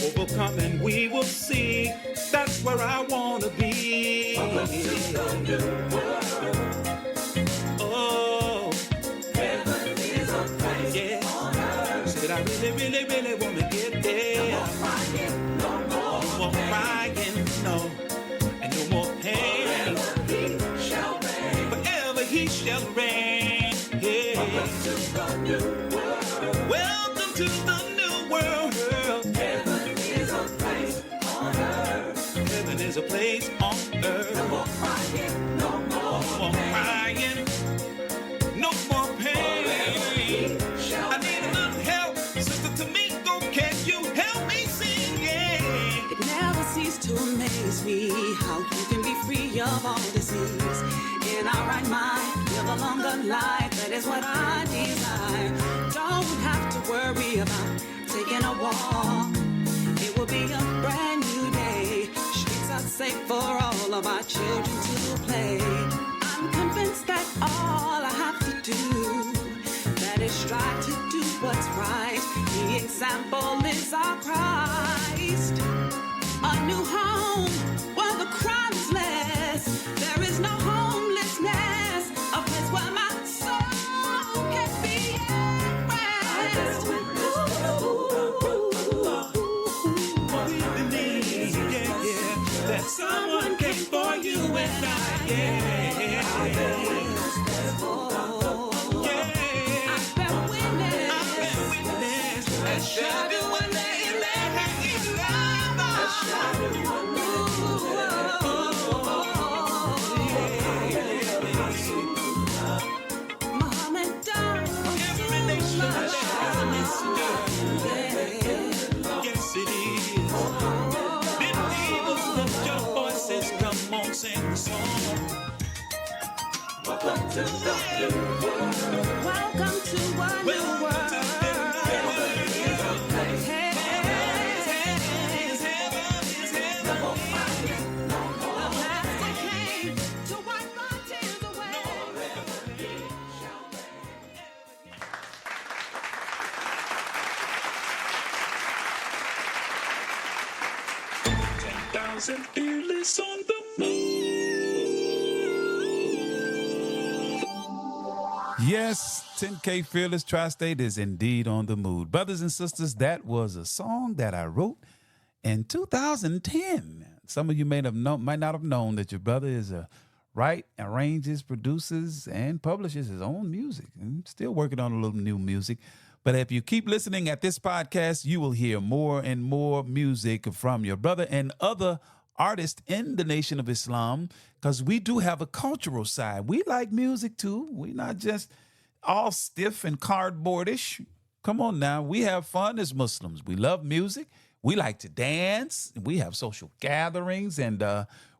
overcome and we will see. That's where I want to be. Welcome to the new world. Oh, heaven is a place on earth. Said I really, really, really want to get there. No more crying, no more crying, no, and no more pain. Forever he shall reign. Forever he shall reign. Yeah. Welcome to the new world. Welcome to the new world. Heaven is a place on earth. Heaven is a place on earth. No more crying, no more crying, no more pain. I need a little help, Sister Tamiko. Can you help me sing? Yeah. It never ceases to amaze me how you can be free of all disease. In our right mind, live a longer life. That is what I desire. Don't have to worry about taking a walk. It will be a brand new day. Streets are safe for all of our children to play. I'm convinced that all I have to do, that is strive to do what's right. The example is our Christ. A new home where the crime is less. There is no homelessness. A place where my soul can be at rest. That someone came for you and I, yeah. I've been witness. And shall do one day in that hanging Muhammad died. Every nation has a messenger. Yes, it is. Believers, lift your voices. Come on, sing the song. Welcome to the new world. Welcome to a new world. And fearless on the move. Yes, 10K Fearless Tri-State is indeed on the mood. Brothers and sisters, that was a song that I wrote in 2010. Some of you might not have known that your brother is a writes, arranges, produces, and publishes his own music. And still working on a little new music. But if you keep listening at this podcast, you will hear more and more music from your brother and other artists in the Nation of Islam, because we do have a cultural side. We like music too. We're not just all stiff and cardboardish. Come on now. We have fun as Muslims. We love music. We like to dance. We have social gatherings, and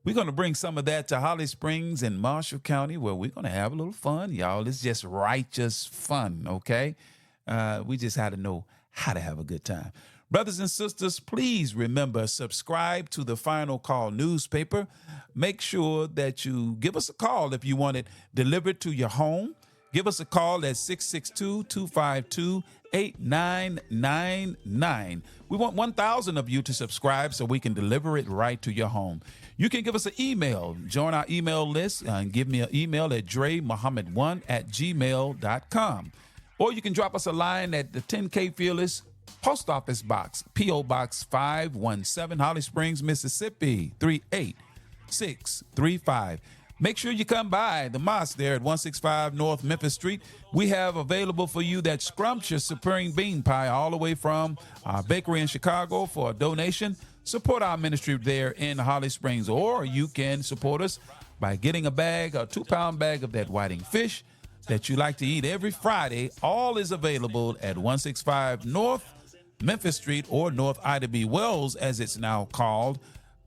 we're going to bring some of that to Holly Springs and Marshall County, where we're going to have a little fun, y'all. It's just righteous fun, okay? We just had to know how to have a good time. Brothers and sisters, please remember, subscribe to the Final Call newspaper. Make sure that you give us a call if you want it delivered to your home. Give us a call at 662-252-8999. We want 1,000 of you to subscribe so we can deliver it right to your home. You can give us an email. Join our email list and give me an email at dremuhammad1@gmail.com. Or you can drop us a line at the 10K Fearless Post Office Box, P.O. Box 517, Holly Springs, Mississippi, 38635. Make sure you come by the mosque there at 165 North Memphis Street. We have available for you that scrumptious supreme bean pie all the way from our bakery in Chicago for a donation. Support our ministry there in Holly Springs. Or you can support us by getting a 2-pound bag of that whiting fish that you like to eat every Friday. All is available at 165 North Memphis Street, or North Ida B. Wells, as it's now called,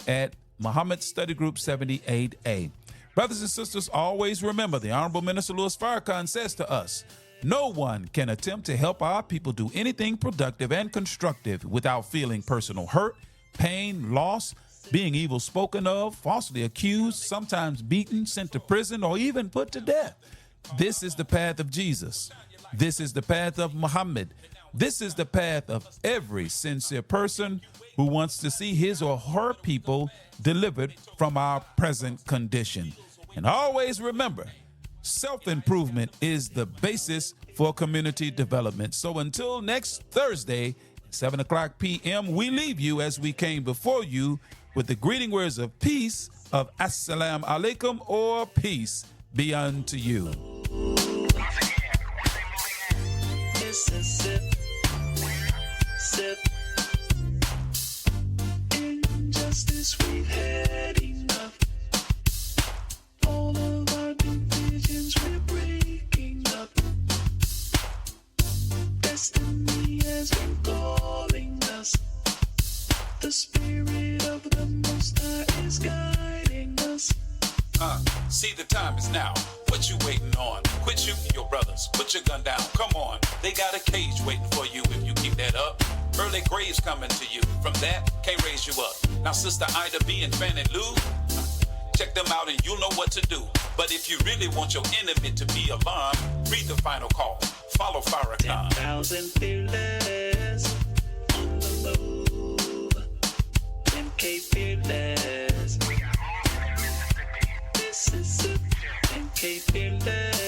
at Muhammad Study Group 78A. Brothers and sisters, always remember, the Honorable Minister Louis Farrakhan says to us, no one can attempt to help our people do anything productive and constructive without feeling personal hurt, pain, loss, being evil spoken of, falsely accused, sometimes beaten, sent to prison, or even put to death. This is the path of Jesus. This is the path of Muhammad. This is the path of every sincere person who wants to see his or her people delivered from our present condition. And always remember, self-improvement is the basis for community development. So until next Thursday, 7 o'clock p.m., we leave you as we came before you with the greeting words of peace, of Assalamu alaikum, or peace be unto you. Injustice, we've had enough. All of our divisions, we're breaking up. Destiny has been calling us. The spirit of the Most Hon is guiding us. See, the time is now. What you waiting on? Quit shooting your brothers. Put your gun down. Come on. They got a cage waiting for you if you keep that up. Early graves coming to you. From that, can't raise you up. Now, Sister Ida B and Fannie Lou, check them out and you'll know what to do. But if you really want your enemy to be alarmed, read the Final Call. Follow Farrakhan. 10,000 fearless on the move. 10K fearless. This is it. 10K fearless.